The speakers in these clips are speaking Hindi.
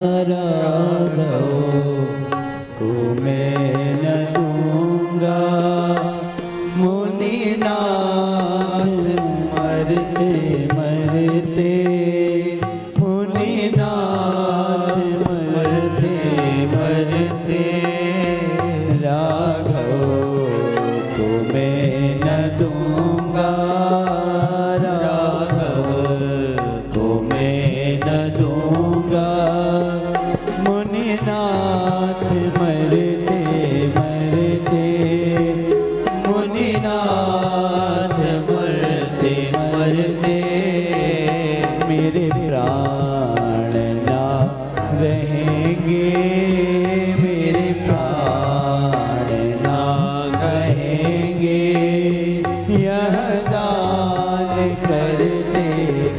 राघव को मैं न दूंगा मुनिनाथ मरते मरते मुनिनाथ मरते मरते राघव को मैं न दूंगा राघव को मैं न दूंगा मुनिनाथ मरते मरते मुनिनाथ मरते मरते मेरे प्राण ना रहेंगे मेरे प्राण ना रहेंगे यह दान करते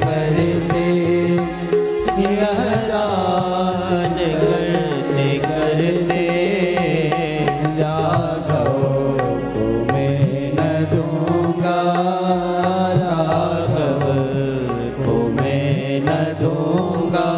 करते यह दान करते करते राघव को मैं न दूंगा राघव को मैं न दूंगा।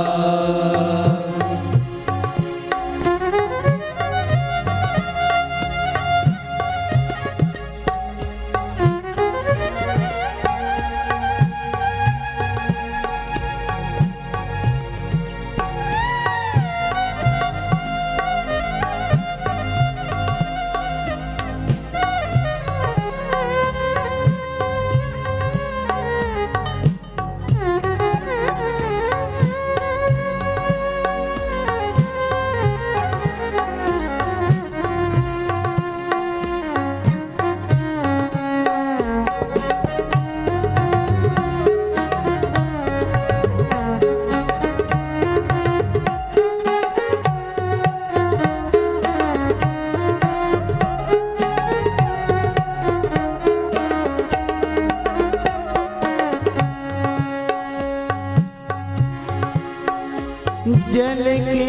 जल के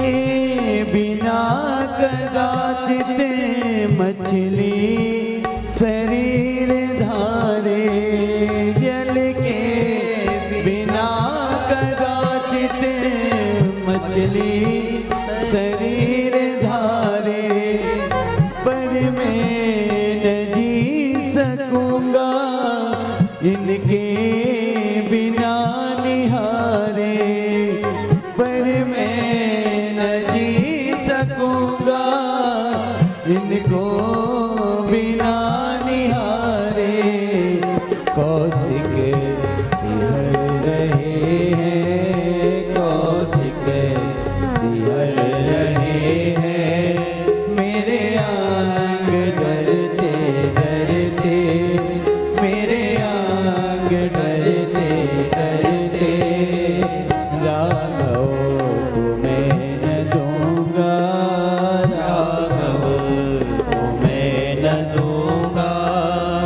बिना कदाचित मछली शरीर धारे जल के बिना कदाचित मछली शरीर धारे पर मैं न जी सकूंगा इनके बिना निहारे पर मैं न जी सकूंगा इनको बिना निहारे कौशिक सिहर रहे हैं कौशिक सिहर रहे हैं मेरे आंग डरते डरते मेरे आंग डरते डरते राघव को मैं न दूंगा राघव को मैं न दूंगा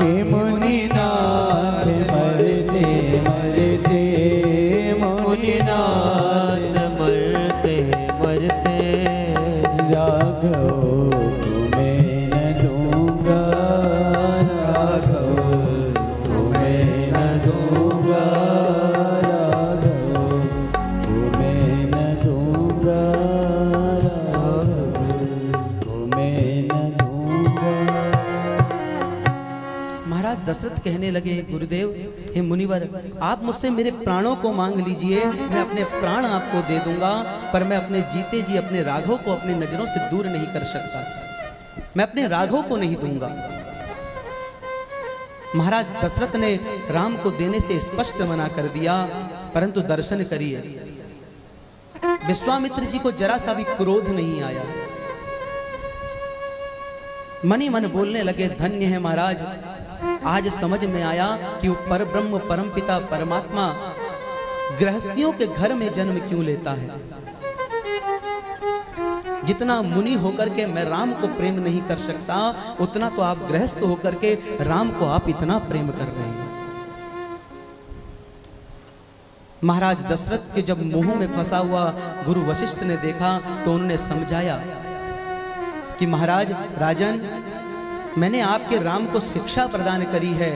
कि मुनिनाथ मरते मरते मुनिनाथ मरते मरते राघव को मैं न दूंगा राघव को मैं न दूंगा राघव को मैं न दूंगा राघव को मैं न दूंगा। महाराज दशरथ कहने लगे, गुरुदेव हे मुनिवर, आप मुझसे मेरे प्राणों को मांग लीजिए, मैं अपने प्राण आपको दे दूंगा, पर मैं अपने जीते जी अपने राघव को अपनी नजरों से दूर नहीं कर सकता, मैं अपने राघव को नहीं दूंगा। महाराज दशरथ ने राम को देने से स्पष्ट मना कर दिया, परंतु दर्शन करिए, विश्वामित्र जी को जरा सा भी क्रोध नहीं आया। मन ही मन बोलने लगे, धन्य है महाराज, आज समझ में आया कि वो परब्रह्म परमपिता परमात्मा गृहस्थियों के घर में जन्म क्यों लेता है। जितना मुनि होकर के मैं राम को प्रेम नहीं कर सकता, उतना तो आप गृहस्थ होकर के राम को आप इतना प्रेम कर रहे हैं। महाराज दशरथ के जब मुंह में फंसा हुआ गुरु वशिष्ठ ने देखा तो उन्होंने समझाया कि महाराज राजन, मैंने आपके राम को शिक्षा प्रदान करी है,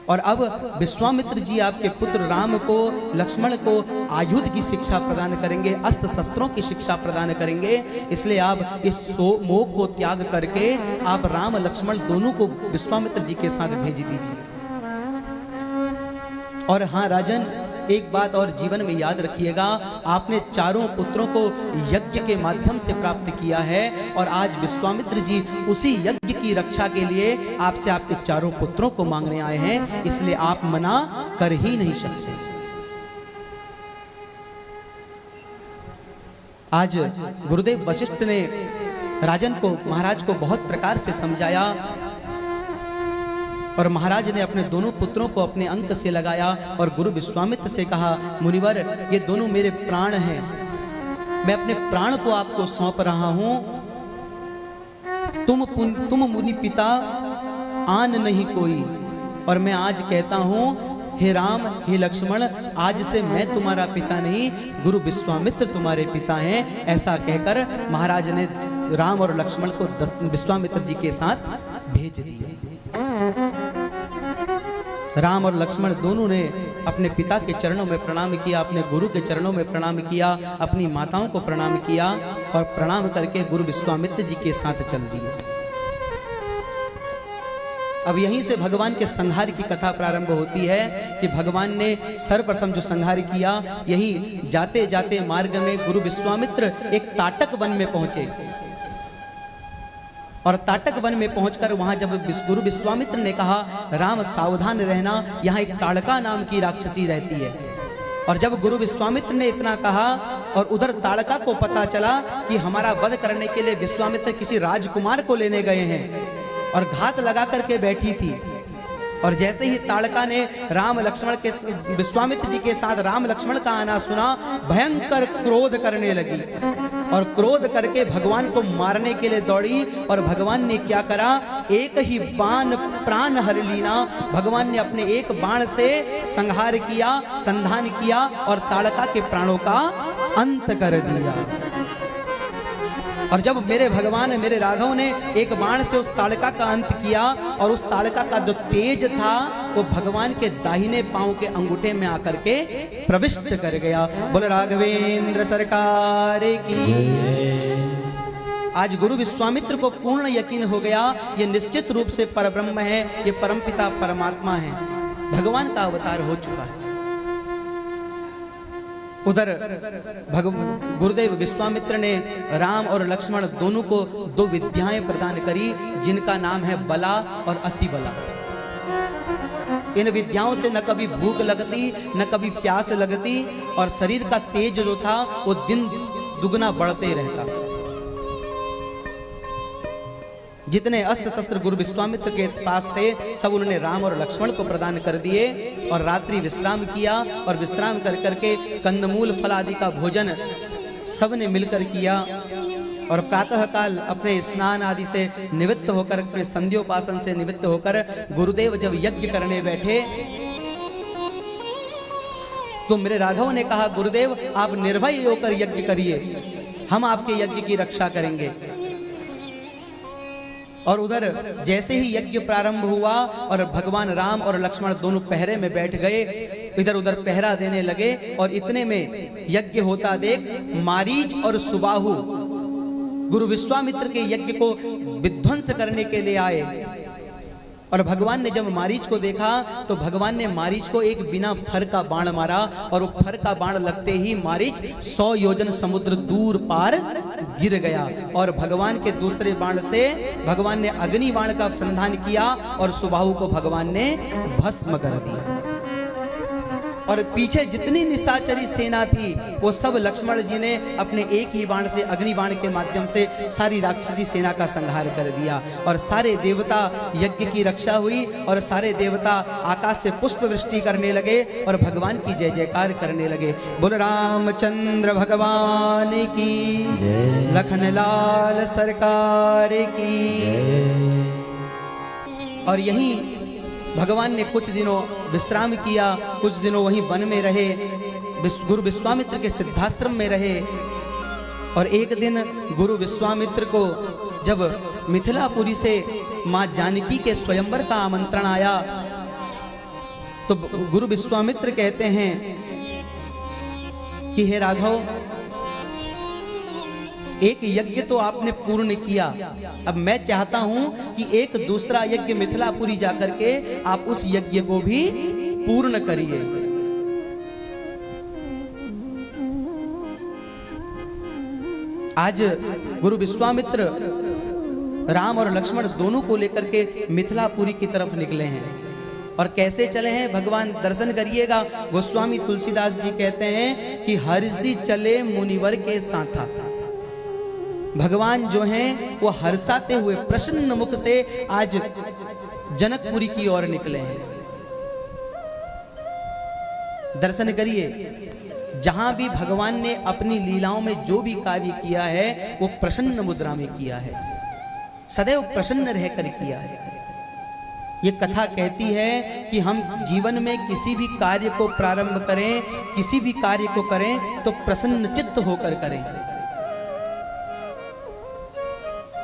और अब विश्वामित्र जी आपके पुत्र राम को, लक्ष्मण को आयुध की शिक्षा प्रदान करेंगे, अस्त्र शस्त्रों की शिक्षा प्रदान करेंगे। इसलिए आप इस मोह को त्याग करके आप राम लक्ष्मण दोनों को विश्वामित्र जी के साथ भेज दीजिए। और हाँ राजन, एक बात और जीवन में याद रखिएगा, आपने चारों पुत्रों को यज्ञ के माध्यम से प्राप्त किया है और आज विश्वामित्र जी उसी यज्ञ की रक्षा के लिए आपसे आपके चारों पुत्रों को मांगने आए हैं, इसलिए आप मना कर ही नहीं सकते। आज गुरुदेव वशिष्ठ ने राजन को, महाराज को बहुत प्रकार से समझाया और महाराज ने अपने दोनों पुत्रों को अपने अंक से लगाया और गुरु विश्वामित्र से कहा, मुनिवर ये दोनों मेरे प्राण हैं, मैं अपने प्राण को आपको सौंप रहा हूं। तुम मुनि पिता आन नहीं कोई, और मैं आज कहता हूं हे राम हे लक्ष्मण, आज से मैं तुम्हारा पिता नहीं, गुरु विश्वामित्र तुम्हारे पिता हैं। ऐसा कहकर महाराज ने राम और लक्ष्मण को विश्वामित्र जी के साथ भेज दिया। राम और लक्ष्मण दोनों ने अपने पिता के चरणों में प्रणाम किया, अपने गुरु के चरणों में प्रणाम किया, अपनी माताओं को प्रणाम किया और प्रणाम करके गुरु विश्वामित्र जी के साथ चल दिए। अब यहीं से भगवान के संहार की कथा प्रारंभ होती है कि भगवान ने सर्वप्रथम जो संहार किया, यहीं जाते जाते मार्ग में गुरु विश्वामित्र एक ताटक वन में पहुंचे और ताटक वन में पहुंचकर वहां जब गुरु विश्वामित्र ने कहा, राम सावधान रहना, यहाँ एक ताड़का नाम की राक्षसी रहती है। और जब गुरु विश्वामित्र ने इतना कहा और उधर ताड़का को पता चला कि हमारा वध करने के लिए विश्वामित्र किसी राजकुमार को लेने गए हैं और घात लगा करके बैठी थी, और जैसे ही ताड़का ने राम लक्ष्मण के, विश्वामित्र जी के साथ राम लक्ष्मण का आना सुना, भयंकर क्रोध करने लगी और क्रोध करके भगवान को मारने के लिए दौड़ी। और भगवान ने क्या करा, एक ही बाण प्राण हर लीना, भगवान ने अपने एक बाण से संहार किया, संधान किया और ताड़का के प्राणों का अंत कर दिया। और जब मेरे भगवान, मेरे राघव ने एक बाण से उस ताड़का का अंत किया और उस ताड़का का जो तेज था वो भगवान के दाहिने पांव के अंगूठे में आकर के प्रविष्ट कर गया। बोल राघवेंद्र सरकार की। आज गुरु विश्वामित्र को पूर्ण यकीन हो गया, ये निश्चित रूप से परब्रह्म है, ये परमपिता परमात्मा है, भगवान का अवतार हो चुका है। उधर गुरुदेव विश्वामित्र ने राम और लक्ष्मण दोनों को दो विद्याएं प्रदान करी, जिनका नाम है बला और अति बला। इन विद्याओं से न कभी भूख लगती न कभी प्यास लगती और शरीर का तेज जो था वो दिन दुगना बढ़ते रहता। जितने अस्त्र शस्त्र गुरु विश्वामित्र के पास थे सब उन्होंने राम और लक्ष्मण को प्रदान कर दिए और रात्रि विश्राम किया और विश्राम कर करके कंदमूल फल आदि का भोजन सबने मिलकर किया। और प्रातः काल अपने स्नान आदि से निवृत्त होकर, अपने संध्योपासन से निवृत्त होकर गुरुदेव जब यज्ञ करने बैठे तो मेरे राघव ने कहा, गुरुदेव आप निर्भय होकर यज्ञ करिए, हम आपके यज्ञ की रक्षा करेंगे। और उधर जैसे ही यज्ञ प्रारंभ हुआ और भगवान राम और लक्ष्मण दोनों पहरे में बैठ गए, इधर उधर पहरा देने लगे और इतने में यज्ञ होता देख मारीच और सुबाहु गुरु विश्वामित्र के यज्ञ को विध्वंस करने के लिए आए। और भगवान ने जब मारीच को देखा तो भगवान ने मारीच को एक बिना फर का बाण मारा और वो फर का बाण लगते ही मारीच 100 योजन समुद्र दूर पार गिर गया। और भगवान के दूसरे बाण से भगवान ने अग्नि बाण का संधान किया और सुबाहु को भगवान ने भस्म कर दिया। और पीछे जितनी निशाचरी सेना थी वो सब लक्ष्मण जी ने अपने एक ही बाण से, अग्नि बाण के माध्यम से सारी राक्षसी सेना का संहार कर दिया। और सारे देवता यज्ञ की रक्षा हुई और सारे देवता आकाश से पुष्प वृष्टि करने लगे और भगवान की जय जयकार करने लगे। बोल रामचंद्र भगवान की, लखन लाल सरकार की। और यही भगवान ने कुछ दिनों विश्राम किया, कुछ दिनों वहीं वन में रहे, गुरु विश्वामित्र के सिद्धाश्रम में रहे। और एक दिन गुरु विश्वामित्र को जब मिथिलापुरी से मां जानकी के स्वयंवर का आमंत्रण आया तो गुरु विश्वामित्र कहते हैं कि हे राघव, एक यज्ञ तो आपने पूर्ण किया, अब मैं चाहता हूं कि एक दूसरा यज्ञ मिथिलापुरी जाकर के आप उस यज्ञ को भी पूर्ण करिए। आज गुरु विश्वामित्र राम और लक्ष्मण दोनों को लेकर के मिथिलापुरी की तरफ निकले हैं। और कैसे चले हैं भगवान, दर्शन करिएगा। गोस्वामी तुलसीदास जी कहते हैं कि हर्षि चले मुनिवर के साथा। भगवान जो हैं वो हर्षाते हुए प्रसन्न मुख से आज जनकपुरी की ओर निकले हैं। दर्शन करिए, जहां भी भगवान ने अपनी लीलाओं में जो भी कार्य किया है वो प्रसन्न मुद्रा में किया है, सदैव प्रसन्न रहकर किया है। ये कथा कहती है कि हम जीवन में किसी भी कार्य को प्रारंभ करें, किसी भी कार्य को करें तो प्रसन्न चित्त होकर करें।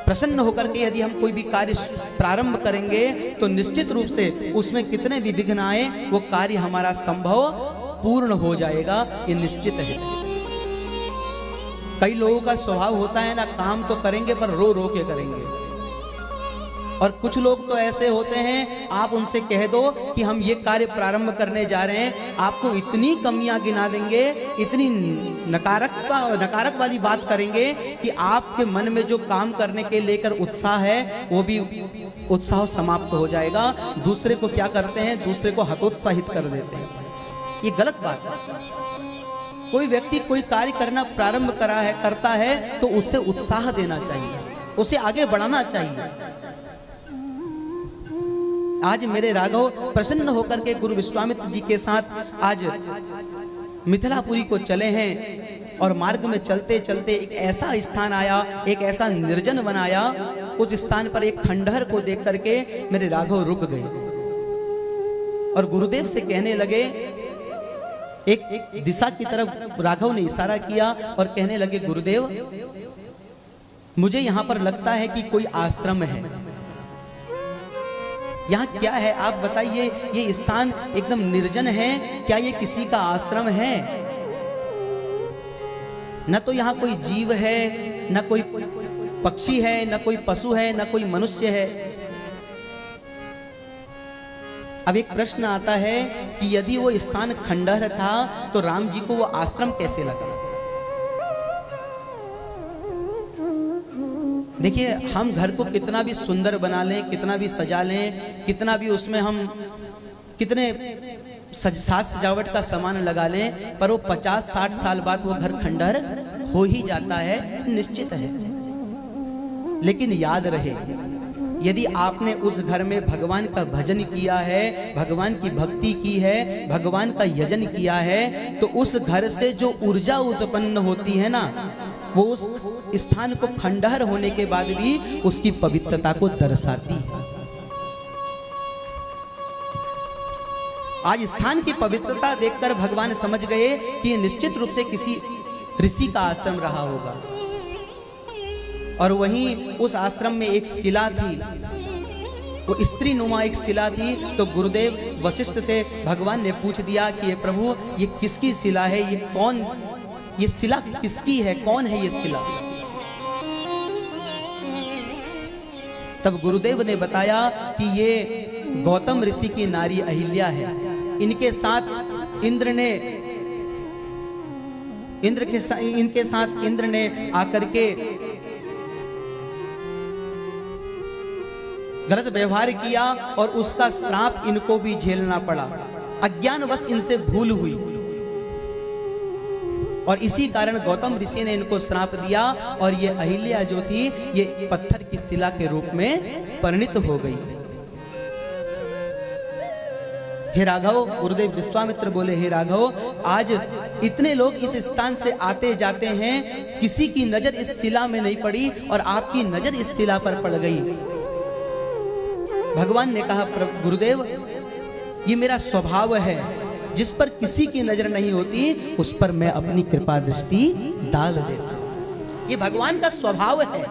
प्रसन्न होकर के यदि हम कोई भी कार्य प्रारंभ करेंगे तो निश्चित रूप से उसमें कितने भी विघ्न आए वो कार्य हमारा संभव पूर्ण हो जाएगा, ये निश्चित है। कई लोगों का स्वभाव होता है ना, काम तो करेंगे पर रो रो के करेंगे। और कुछ लोग तो ऐसे होते हैं, आप उनसे कह दो कि हम ये कार्य प्रारंभ करने जा रहे हैं, आपको इतनी कमियां गिना देंगे, इतनी नकारक वाली बात करेंगे कि आपके मन में जो काम करने के लेकर उत्साह है वो भी उत्साह समाप्त हो जाएगा। दूसरे को क्या करते हैं, दूसरे को हतोत्साहित कर देते हैं। ये गलत बात है। कोई व्यक्ति कोई कार्य करना प्रारंभ करता है तो उससे उत्साह देना चाहिए, उसे आगे बढ़ाना चाहिए। आज मेरे राघव प्रसन्न होकर के गुरु विश्वामित्र जी के साथ आज मिथिलापुरी को चले हैं। और मार्ग में चलते चलते एक ऐसा स्थान आया, एक ऐसा निर्जन बनाया, उस स्थान पर एक खंडहर को देख करके मेरे राघव रुक गए और गुरुदेव से कहने लगे, एक दिशा की तरफ राघव ने इशारा किया और कहने लगे, गुरुदेव मुझे यहाँ पर लगता है कि कोई आश्रम है। यहाँ क्या है आप बताइए, ये स्थान एकदम निर्जन है, क्या ये किसी का आश्रम है? न तो यहाँ कोई जीव है, न कोई पक्षी है, न कोई पशु है, न कोई मनुष्य है। अब एक प्रश्न आता है कि यदि वो स्थान खंडहर था तो राम जी को वो आश्रम कैसे लगा? देखिए, हम घर को कितना भी सुंदर बना लें, कितना भी सजा लें, कितना भी उसमें हम कितने साज सजावट का सामान लगा लें, पर वो 50-60 साल बाद वो घर खंडहर हो ही जाता है, निश्चित है। लेकिन याद रहे, यदि आपने उस घर में भगवान का भजन किया है, भगवान की भक्ति की है, भगवान का यजन किया है, तो उस घर से जो ऊर्जा उत्पन्न होती है ना, वो उस स्थान को खंडहर होने के बाद भी उसकी पवित्रता को दर्शाती है। आज स्थान की पवित्रता देखकर भगवान समझ गए कि ये निश्चित रूप से किसी ऋषि का आश्रम रहा होगा। और वहीं उस आश्रम में एक शिला थी, वो स्त्री नुमा एक शिला थी। तो गुरुदेव वशिष्ठ से भगवान ने पूछ दिया कि ये प्रभु, ये किसकी शिला है, ये कौन, ये शिला किसकी है, कौन है ये शिला? तब गुरुदेव ने बताया कि ये गौतम ऋषि की नारी अहिल्या है। इनके साथ इंद्र ने आकर के गलत व्यवहार किया और उसका श्राप इनको भी झेलना पड़ा। अज्ञानवश इनसे भूल हुई और इसी कारण गौतम ऋषि ने इनको श्राप दिया और ये अहिल्या जो थी ये पत्थर की शिला के रूप में परिणित हो गई। हे राघव, गुरुदेव विश्वामित्र बोले, हे राघव, आज इतने लोग इस स्थान से आते जाते हैं, किसी की नजर इस शिला में नहीं पड़ी और आपकी नजर इस शिला पर पड़ गई। भगवान ने कहा, गुरुदेव ये मेरा स्वभाव है, जिस पर किसी की नजर नहीं होती उस पर मैं अपनी कृपा दृष्टि डाल देता हूं। ये भगवान का स्वभाव है।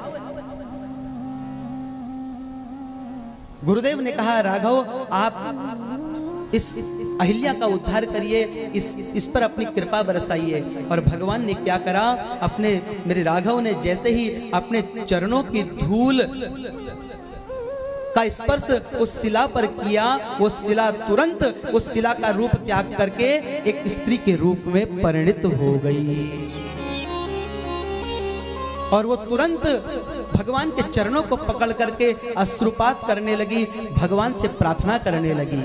गुरुदेव ने कहा, राघव आप इस अहिल्या का उद्धार करिए, इस पर अपनी कृपा बरसाइए। और भगवान ने क्या करा, अपने मेरे राघव ने जैसे ही अपने चरणों की धूल का स्पर्श उस शिला पर किया, वो शिला तुरंत उस शिला का रूप त्याग करके एक स्त्री के रूप में परिणित हो गई। और वो तुरंत भगवान के चरणों को पकड़ करके अश्रुपात करने लगी, भगवान से प्रार्थना करने लगी।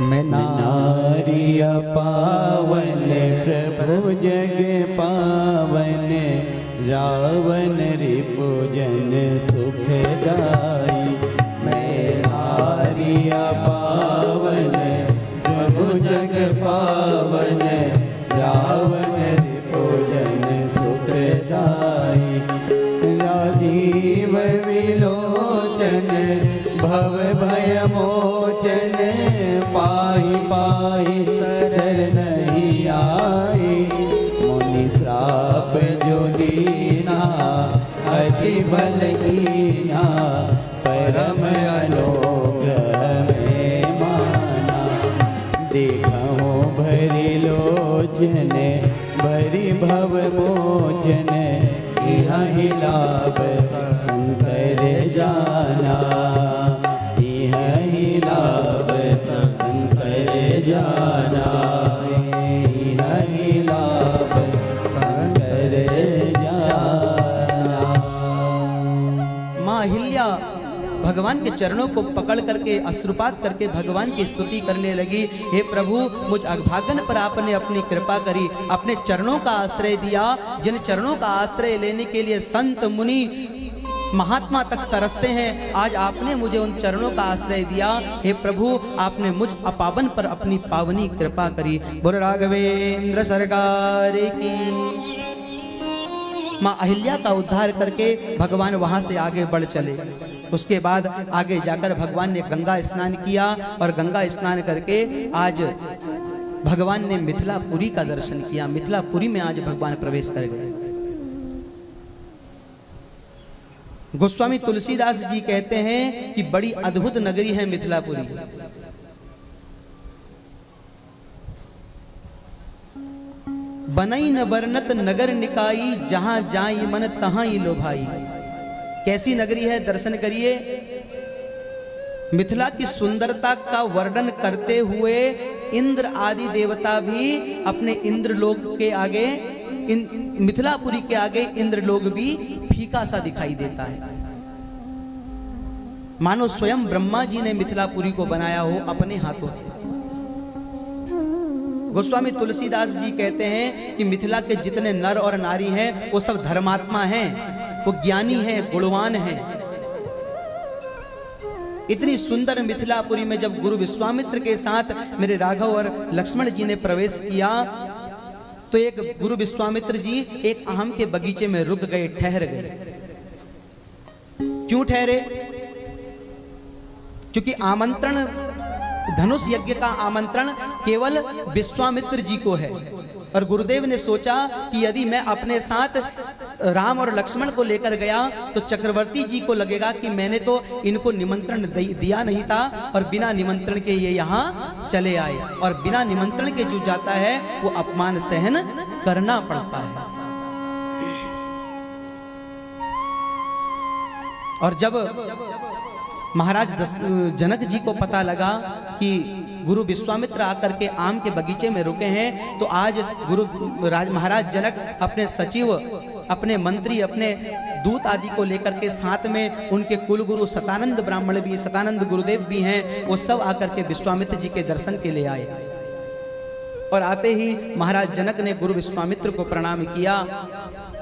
मैं नारिया पावन प्रभु जग पावन, रावण रिपुजन सुखदाई। मैं नारिया पावन प्रभु जग पावन, रावण रिपुजन सुखदाई। राजीव विलोचन भव भय मोचन, पाहि पाहि शरणहि आई। मुनि श्राप जो दीना अति बल कीना, परम अनुग्रह में माना। देखो भरी लोचन भरी भव मोचन, यही लाभ शंकर जाना। यही लाभ शंकर जाना, यही लाभ शंकर जाना। माँ अहिल्या भगवान के चरणों को पकड़ करके अश्रुपात करके भगवान की स्तुति करने लगी। हे प्रभु, मुझ अभागन पर आपने अपनी कृपा करी, अपने चरणों का आश्रय दिया। जिन चरणों का आश्रय लेने के लिए संत मुनि महात्मा तक तरसते हैं, आज आपने मुझे उन चरणों का आश्रय दिया। हे प्रभु, आपने मुझ अपावन पर अपनी पावनी कृपा करी। बोल राघवेंद्र सरकार की। माँ अहिल्या का उद्धार करके भगवान वहां से आगे बढ़ चले। उसके बाद आगे जाकर भगवान ने गंगा स्नान किया, और गंगा स्नान करके आज भगवान ने मिथिलापुरी का दर्शन किया। मिथिलापुरी में आज भगवान प्रवेश कर गए। गोस्वामी तुलसीदास जी कहते हैं कि बड़ी अद्भुत नगरी है मिथिलापुरी। बनई न बरनत नगर निकाई, जहां जाई मन तहां ही लो भाई। कैसी नगरी है, दर्शन करिए। मिथिला की सुंदरता का वर्णन करते हुए इंद्र आदि देवता भी अपने इंद्रलोक के आगे, मिथिलापुरी के आगे इंद्रलोक भी फीका सा दिखाई देता है, मानो स्वयं ब्रह्मा जी ने मिथिलापुरी को बनाया हो अपने हाथों से। गोस्वामी तुलसीदास जी कहते हैं कि मिथिला के जितने नर और नारी हैं वो सब धर्मात्मा हैं, वो ज्ञानी हैं, गुणवान हैं। इतनी सुंदर मिथिलापुरी में जब गुरु विश्वामित्र के साथ मेरे राघव और लक्ष्मण जी ने प्रवेश किया, तो एक गुरु विश्वामित्र जी एक आम के बगीचे में रुक गए, ठहर गए। क्यों ठहरे? क्योंकि आमंत्रण, धनुष यज्ञ का आमंत्रण केवल विश्वामित्र जी को है। और गुरुदेव ने सोचा कि यदि मैं अपने साथ राम और लक्ष्मण को लेकर गया तो चक्रवर्ती जी को लगेगा कि मैंने तो इनको निमंत्रण दिया नहीं था और बिना निमंत्रण के ये यहाँ चले आए। और बिना निमंत्रण के जो जाता है वो अपमान सहन करना पड़ता है। और जब महाराज जनक जी को पता लगा कि गुरु विश्वामित्र आकर के आम के बगीचे में रुके हैं, तो आज महाराज जनक अपने सचिव, अपने मंत्री, अपने दूत आदि को लेकर के साथ में उनके कुलगुरु सतानंद ब्राह्मण भी, सतानंद गुरुदेव भी हैं, वो सब आकर के विश्वामित्र जी के दर्शन के लिए आए। और आते ही महाराज जनक ने गुरु विश्वामित्र को प्रणाम किया।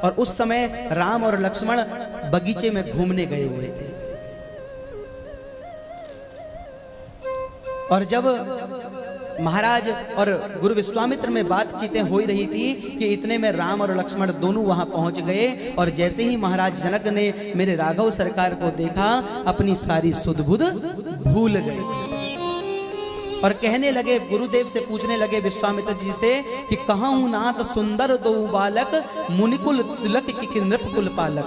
और उस समय राम और लक्ष्मण बगीचे में घूमने गए हुए थे। और जब महाराज और गुरु विश्वामित्र में बातचीतें हो रही थी कि इतने में राम और लक्ष्मण दोनों वहां पहुंच गए। और जैसे ही महाराज जनक ने मेरे राघव सरकार को देखा, अपनी सारी सुध-बुध भूल गए और कहने लगे, गुरुदेव से पूछने लगे विश्वामित्र जी से कि कहूं नाथ सुंदर दो बालक, मुनिकुल तिलक की नृप कुल पालक।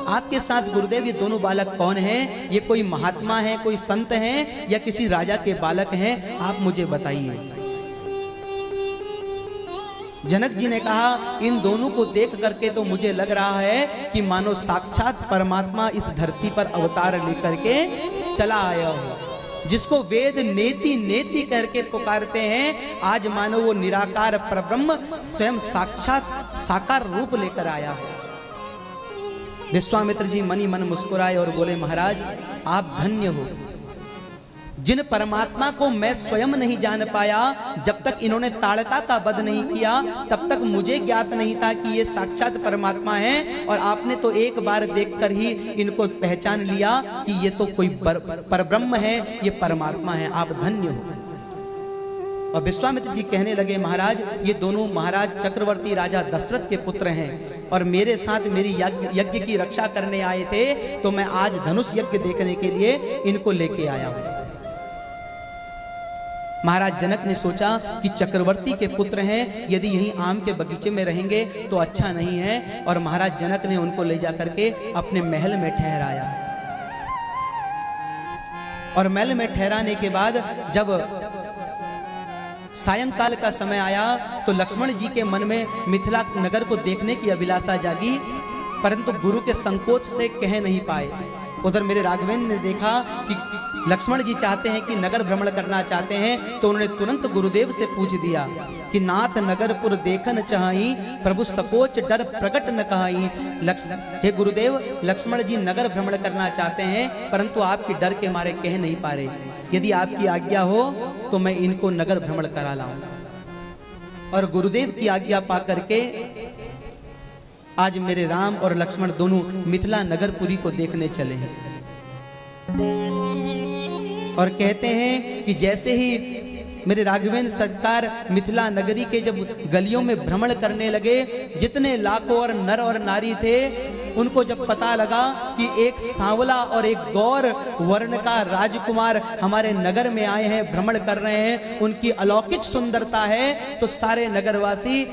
आपके साथ गुरुदेव ये दोनों बालक कौन हैं? ये कोई महात्मा है, कोई संत हैं या किसी राजा के बालक हैं? आप मुझे बताइए। जनक जी ने कहा, इन दोनों को देख करके तो मुझे लग रहा है कि मानो साक्षात परमात्मा इस धरती पर अवतार लेकर के चला आया हो। जिसको वेद नेति नेति करके पुकारते हैं, आज मानो वो निराकार परब्रह्म स्वयं साक्षात साकार रूप लेकर आया हो। विश्वामित्र जी मनी मन मुस्कुराए और बोले, महाराज आप धन्य हो। जिन परमात्मा को मैं स्वयं नहीं जान पाया, जब तक इन्होंने ताड़का का वध नहीं किया तब तक मुझे ज्ञात नहीं था कि ये साक्षात परमात्मा हैं। और आपने तो एक बार देखकर ही इनको पहचान लिया कि ये तो कोई परब्रह्म है, ये परमात्मा है। आप धन्य हो। और विश्वामित्र जी कहने लगे, महाराज ये दोनों महाराज चक्रवर्ती राजा दशरथ के पुत्र हैं और मेरे साथ मेरी यज्ञ की रक्षा करने आए थे, तो मैं आज धनुष यज्ञ देखने के लिए इनको लेके आया हूं। महाराज जनक ने सोचा कि चक्रवर्ती के पुत्र हैं, यदि यहीं आम के बगीचे में रहेंगे तो अच्छा नहीं है। और महाराज जनक ने उनको ले जा करके अपने महल में ठहराया। और महल में ठहराने के बाद जब सायंकाल का समय आया तो लक्ष्मण जी के मन में मिथिला नगर को देखने की अभिलाषा जागी, परंतु गुरु के संकोच से कह नहीं पाए। उधर मेरे राघवेंद्र ने देखा कि लक्ष्मण जी चाहते हैं कि नगर भ्रमण करना चाहते हैं, तो उन्होंने तुरंत गुरुदेव से पूछ दिया कि नाथ नगरपुर देखन चाही, प्रभु सकोच डर प्रकट न कहाई। हे गुरुदेव, लक्ष्मण जी नगर भ्रमण करना चाहते हैं, परंतु आपकी डर के मारे कह नहीं पा रहे। यदि आपकी आज्ञा हो तो मैं इनको नगर भ्रमण करा लाऊं। और गुरुदेव की आज्ञा पा करके आज मेरे राम और लक्ष्मण दोनों मिथिला नगरपुरी को देखने चले हैं। और कहते हैं कि जैसे ही मेरे राघवेंद्र सरकार मिथिला नगरी के जब गलियों में भ्रमण करने लगे, जितने लाखों और नर और नारी थे, उनको जब पता लगा कि एक सांवला और एक गौर वर्ण का राजकुमार हमारे नगर में आए हैं, भ्रमण कर रहे हैं, उनकी अलौकिक सुंदरता है, तो सारे नगरवासी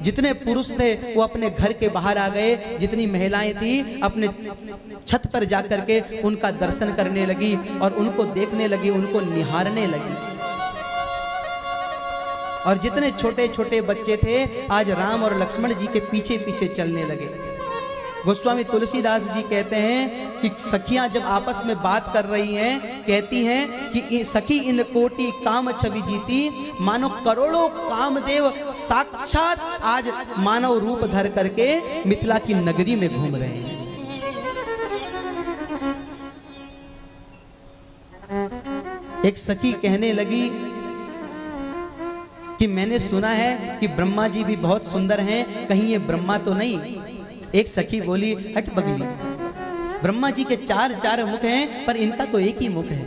जितने पुरुष थे वो अपने घर के बाहर आ गए, जितनी महिलाएं थी अपने छत पर जाकर के उनका दर्शन करने लगी और उनको देखने लगी, उनको निहारने लगी। और जितने छोटे छोटे बच्चे थे आज राम और लक्ष्मण जी के पीछे पीछे चलने लगे। गोस्वामी तुलसीदास जी कहते हैं कि सखियां जब आपस में बात कर रही हैं, कहती हैं कि सखी इन कोटि काम छवि जीती, मानो करोड़ों कामदेव साक्षात आज मानव रूप धर करके मिथिला की नगरी में घूम रहे हैं। एक सखी कहने लगी कि मैंने सुना है कि ब्रह्मा जी भी बहुत सुंदर हैं, कहीं ये ब्रह्मा तो नहीं। एक सखी बोली, हट बगली, ब्रह्मा जी के चार चार मुख हैं पर इनका तो एक ही मुख है,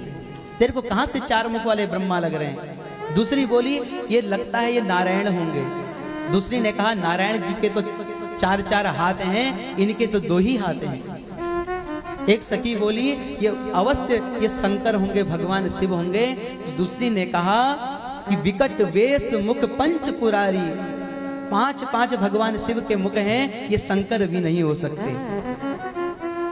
तेरे को कहां से चार मुख वाले ब्रह्मा लग रहे हैं। दूसरी बोली, ये लगता है ये नारायण होंगे। दूसरी ने कहा, नारायण जी के तो चार चार हाथ हैं, इनके तो दो ही हाथ हैं। एक सखी बोली, ये अवश्य ये शंकर होंगे, भगवान शिव होंगे। दूसरी ने कहा कि विकट वेश मुख पंच पुरारी, पांच पांच भगवान शिव के मुख हैं, ये शंकर भी नहीं हो सकते।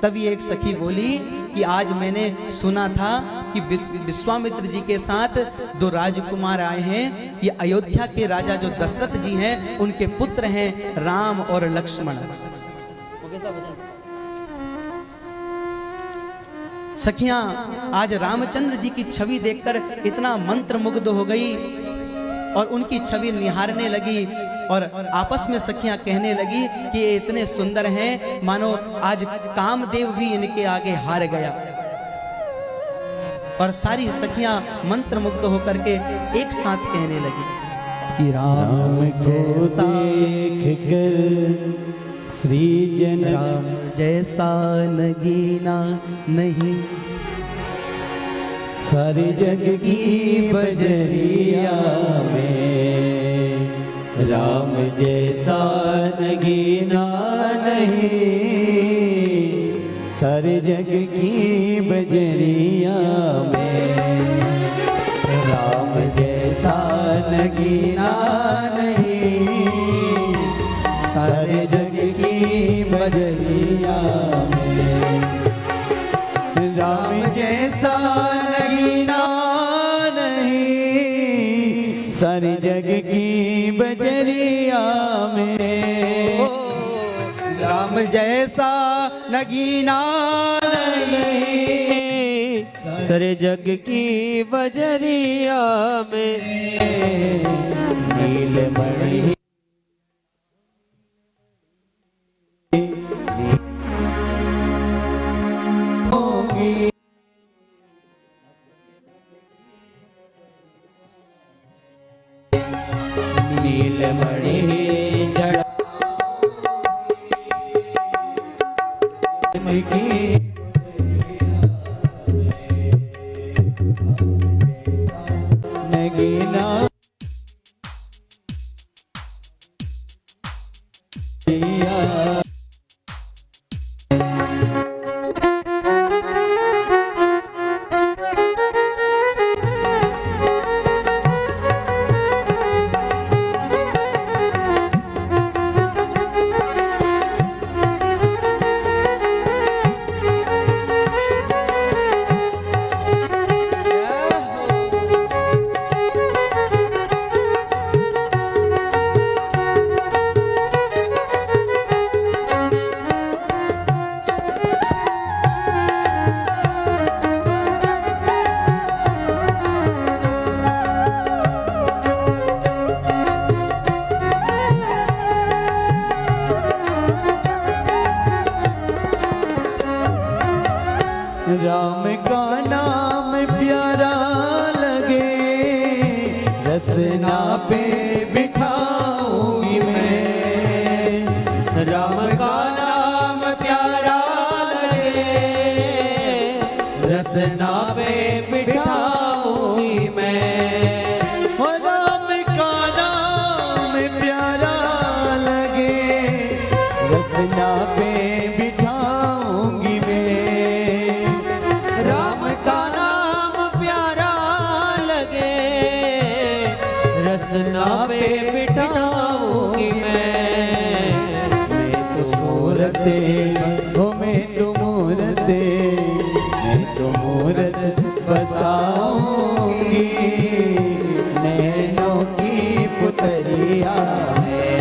तभी एक सखी बोली कि आज मैंने सुना था कि विश्वामित्र जी के साथ दो राजकुमार आए हैं, ये अयोध्या के राजा जो दशरथ जी हैं उनके पुत्र हैं राम और लक्ष्मण। सखियां आज रामचंद्र जी की छवि देखकर इतना मंत्रमुग्ध हो गई और उनकी छवि निहारने लगी और आपस में सखियां कहने लगी कि ये इतने सुंदर हैं, मानो आज कामदेव भी इनके आगे हार गया। और सारी सखियां मंत्रमुग्ध होकर के एक साथ कहने लगी कि राम जैसा देख कर सृजन, राम जैसा नगीना नहीं, सारे जग की बजरिया में राम जैसा नगीना नहीं, सारे जग की बजरिया में राम जैसा नगीना नहीं, सारे जग की बजरिया में। राम जैसा नगीना नहीं, सारे जग की बजरिया में नीलमणि नीलमणि जड़ा की नगीना राम का नाम प्यारा लगे, रसना पे बिठाऊंगी मैं। राम का नाम प्यारा लगे, रसना पे बिठाऊंगी मैं। हो राम का नाम प्यारा लगे, रसना पे बिठाऊंगी मैं। राम का नाम प्यारा लगे, रसना पे बिठाऊंगी मैं। मैं तो सूरत हो, मैं तो मूरत, मैं तो मूरत बसाऊंगी नैनों की पुतरिया में।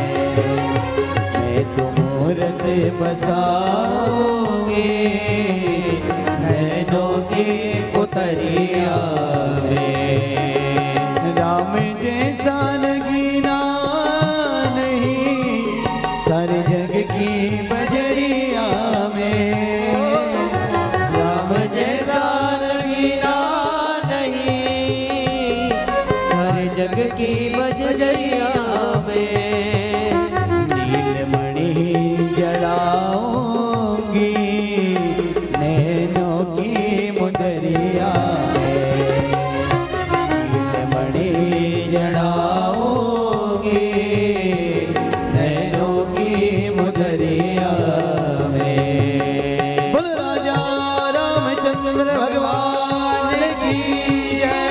मैं तो मूरत बसाऊंगी नैनों की पुतरिया में। राम जैसा नगीना नहीं, सारे जग की बजरिया में। राम जैसा नगीना नहीं, सारे जग की बजरिया में। नीलमणि जड़ाऊंगी नैनों की मुदरिया में। नीलमणि जड़ाऊंगी नैनों की मुदरिया में। बोल राजा रामचंद्र भगवान की जय।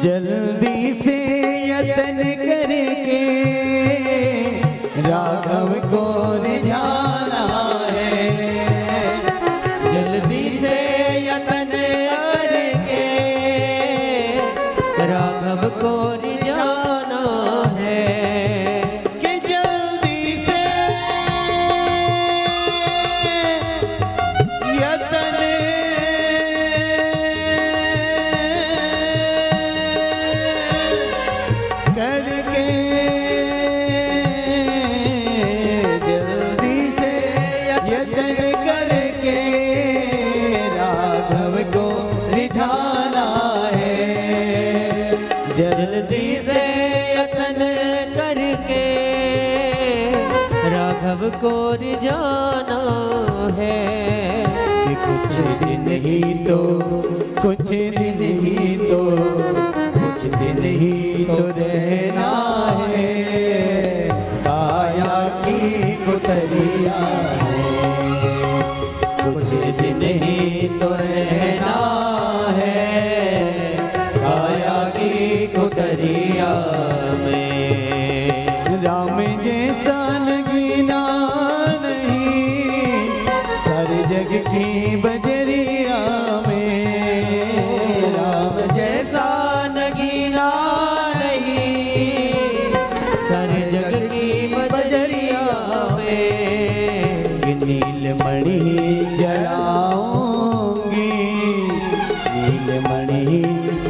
जल्दी से यतन करके राघव को रिझाना है। जल्दी से यतन करके राघव को रिझाना है। कि जल्दी से यतन करके, जल्दी से यतन करके राघव को रिझाना है। जल्दी से यतन करके राघव को रिझाना है। कि कुछ दिन ही तो, कुछ दिन ही तो, कुछ दिन ही तो रहना है। काया की कुतरिया में कुछ दिन ही तो रहना है काया की कुतरिया में। राम जैसा नगीना नहीं सारे जग की बजरिया में, राम जैसा नगीना नहीं सारे जग की बजरिया में। नीलमणि जड़ाऊंगी नीलमणि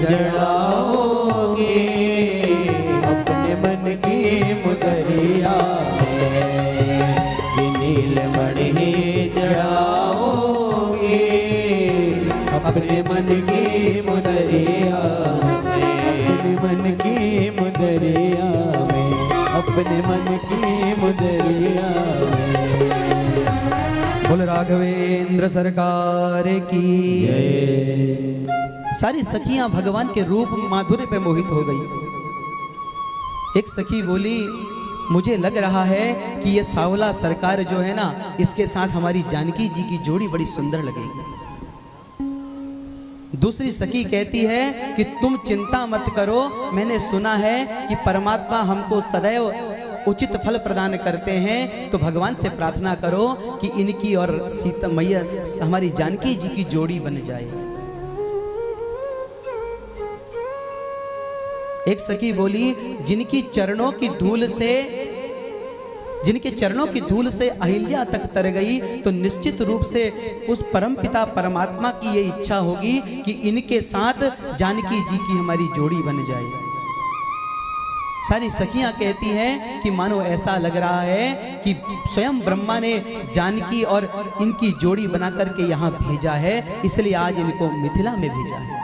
जड़ाऊंगी अपने मन की मुदरिया में। नीलमणि जड़ाऊंगी अपने मन की मुदरिया में, अपने मन की मुदरिया में, अपने मन की मुदरिया में। बोल राघवेंद्र सरकार की जय। सारी सखियां भगवान के रूप माधुर्य पे मोहित हो गई। एक सखी बोली, मुझे लग रहा है कि ये सावला सरकार जो है ना, इसके साथ हमारी जानकी जी की जोड़ी बड़ी सुंदर लगेगी। दूसरी सखी कहती है कि तुम चिंता मत करो, मैंने सुना है कि परमात्मा हमको सदैव उचित फल प्रदान करते हैं, तो भगवान से प्रार्थना करो कि इनकी और सीता मैया हमारी जानकी जी की जोड़ी बन जाए। एक सखी बोली, जिनके चरणों की धूल से अहिल्या तक तर गई, तो निश्चित रूप से उस परमपिता परमात्मा की ये इच्छा होगी कि इनके साथ जानकी जी की हमारी जोड़ी बन जाए। सारी सखियां कहती हैं कि मानो ऐसा लग रहा है कि स्वयं ब्रह्मा ने जानकी और इनकी जोड़ी बना करके यहाँ भेजा है, इसलिए आज इनको मिथिला में भेजा है।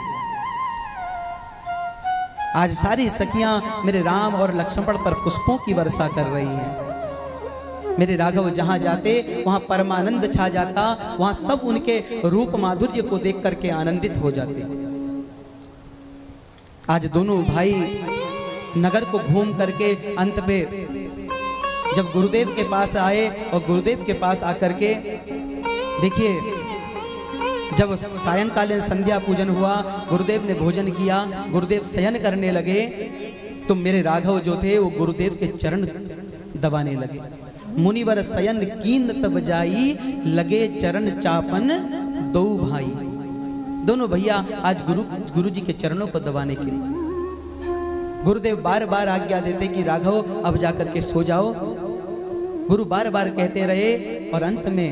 आज सारी सखियां मेरे राम और लक्ष्मण पर पुष्पों की वर्षा कर रही हैं। मेरे राघव जहां जाते वहां परमानंद छा जाता, वहां सब उनके रूप माधुर्य को देख करके आनंदित हो जाते। आज दोनों भाई नगर को घूम करके अंत पे जब गुरुदेव के पास आए और गुरुदेव के पास आकर के देखिए, जब सायंकालीन संध्या पूजन हुआ, गुरुदेव ने भोजन किया, गुरुदेव शयन करने लगे, तो मेरे राघव जो थे वो गुरुदेव के चरण दबाने लगे। मुनिवर शयन कीन तब जाई, लगे चरण चापन दो भाई। दोनों भैया आज गुरु जी के चरणों को दबाने के लिए। गुरुदेव बार बार आज्ञा देते कि राघव अब जाकर के सो जाओ। गुरु बार बार कहते रहे और अंत में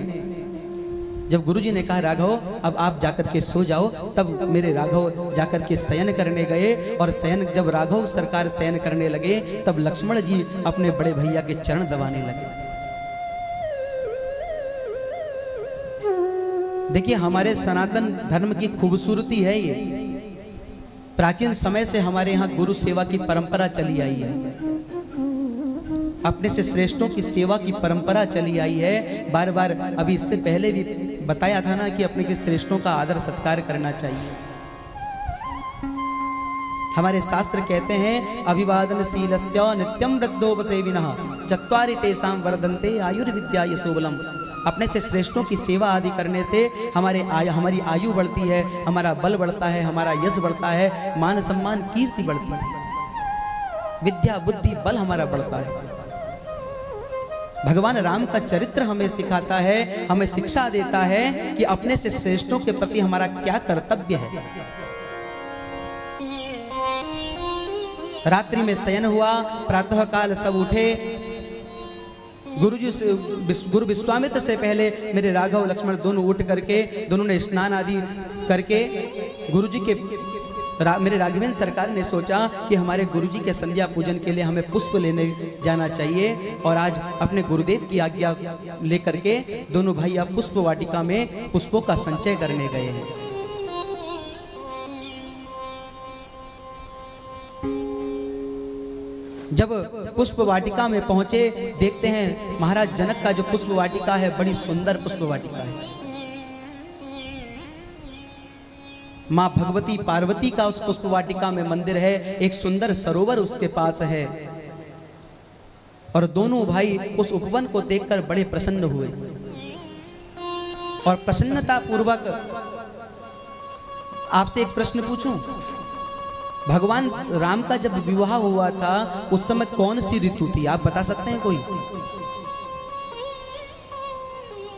जब गुरुजी ने कहा राघव अब आप जाकर के सो जाओ, तब मेरे राघव जाकर के शयन करने गए। और शयन जब राघव सरकार शयन करने लगे, तब लक्ष्मण जी अपने बड़े भैया के चरण दबाने लगे। देखिए, हमारे सनातन धर्म की खूबसूरती है ये। प्राचीन समय से हमारे यहाँ गुरु सेवा की परंपरा चली आई है, अपने से श्रेष्ठों की सेवा की परंपरा चली आई है। बार बार अभी इससे पहले भी बताया था ना कि अपने के श्रेष्ठों का आदर सत्कार करना चाहिए। हमारे शास्त्र कहते हैं, अभिवादनशीलस्य नित्यं वृद्धोपसेविनः चत्वारि तेषां वर्धन्ते आयुर्विद्या यशोबलम्। अपने से श्रेष्ठों की सेवा आदि करने से हमारी आयु बढ़ती है, हमारा बल बढ़ता है, हमारा यश बढ़ता है, मान सम्मान कीर्ति बढ़ती है, विद्या बुद्धि बल हमारा बढ़ता है। भगवान राम का चरित्र हमें सिखाता है, हमें शिक्षा देता है कि अपने से श्रेष्ठों के प्रति हमारा क्या कर्तव्य है। रात्रि में शयन हुआ, प्रातः काल सब उठे। गुरु विश्वामित्र से पहले मेरे राघव लक्ष्मण दोनों उठ करके, दोनों ने स्नान आदि करके गुरुजी के मेरे राघवेंद्र सरकार ने सोचा कि हमारे गुरुजी के संध्या पूजन के लिए हमें पुष्प लेने जाना चाहिए। और आज अपने गुरुदेव की आज्ञा लेकर के दोनों भाई अब पुष्प वाटिका में पुष्पों का संचय करने गए हैं। जब पुष्प वाटिका में पहुंचे, देखते हैं महाराज जनक का जो पुष्प वाटिका है बड़ी सुंदर पुष्प वाटिका है। माँ भगवती पार्वती का उस पुष्प वाटिका में मंदिर है, एक सुंदर सरोवर उसके पास है। और दोनों भाई उस उपवन को देखकर बड़े प्रसन्न हुए और प्रसन्नता पूर्वक आपसे एक प्रश्न पूछूं, भगवान राम का जब विवाह हुआ था उस समय कौन सी ऋतु थी, आप बता सकते हैं कोई?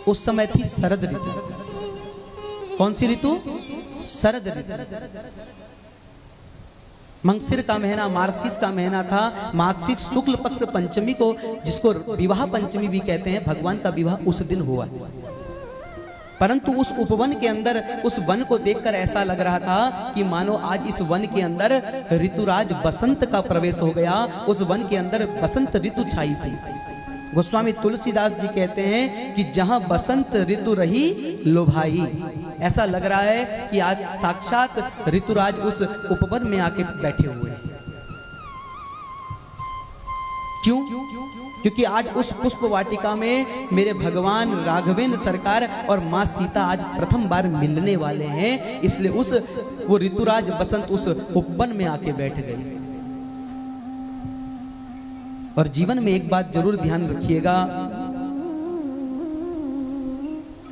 उस समय थी शरद ऋतु। कौन सी ऋतु? शरद ऋतु। मंगसिर का महीना, मार्गशीर्ष का महीना था। मार्गशीर्ष शुक्ल पक्ष पंचमी को, जिसको विवाह पंचमी भी कहते हैं, भगवान का विवाह उस दिन हुआ। परंतु उस उपवन के अंदर, उस वन को देखकर ऐसा लग रहा था कि मानो आज इस वन के अंदर ऋतुराज बसंत का प्रवेश हो गया। उस वन के अंदर बसंत ऋतु छाई थी। गोस्वामी तुलसीदास जी कहते हैं कि जहां बसंत ऋतु रही लुभाई। ऐसा लग रहा है कि आज साक्षात ऋतुराज उस उपवन में आके बैठे हुए हैं। क्यों? क्योंकि आज उस पुष्प वाटिका में मेरे भगवान राघवेंद्र सरकार और मां सीता आज प्रथम बार मिलने वाले हैं। इसलिए वो ऋतुराज बसंत उस उपवन में आके बैठ गए। और जीवन में एक बात जरूर ध्यान रखिएगा,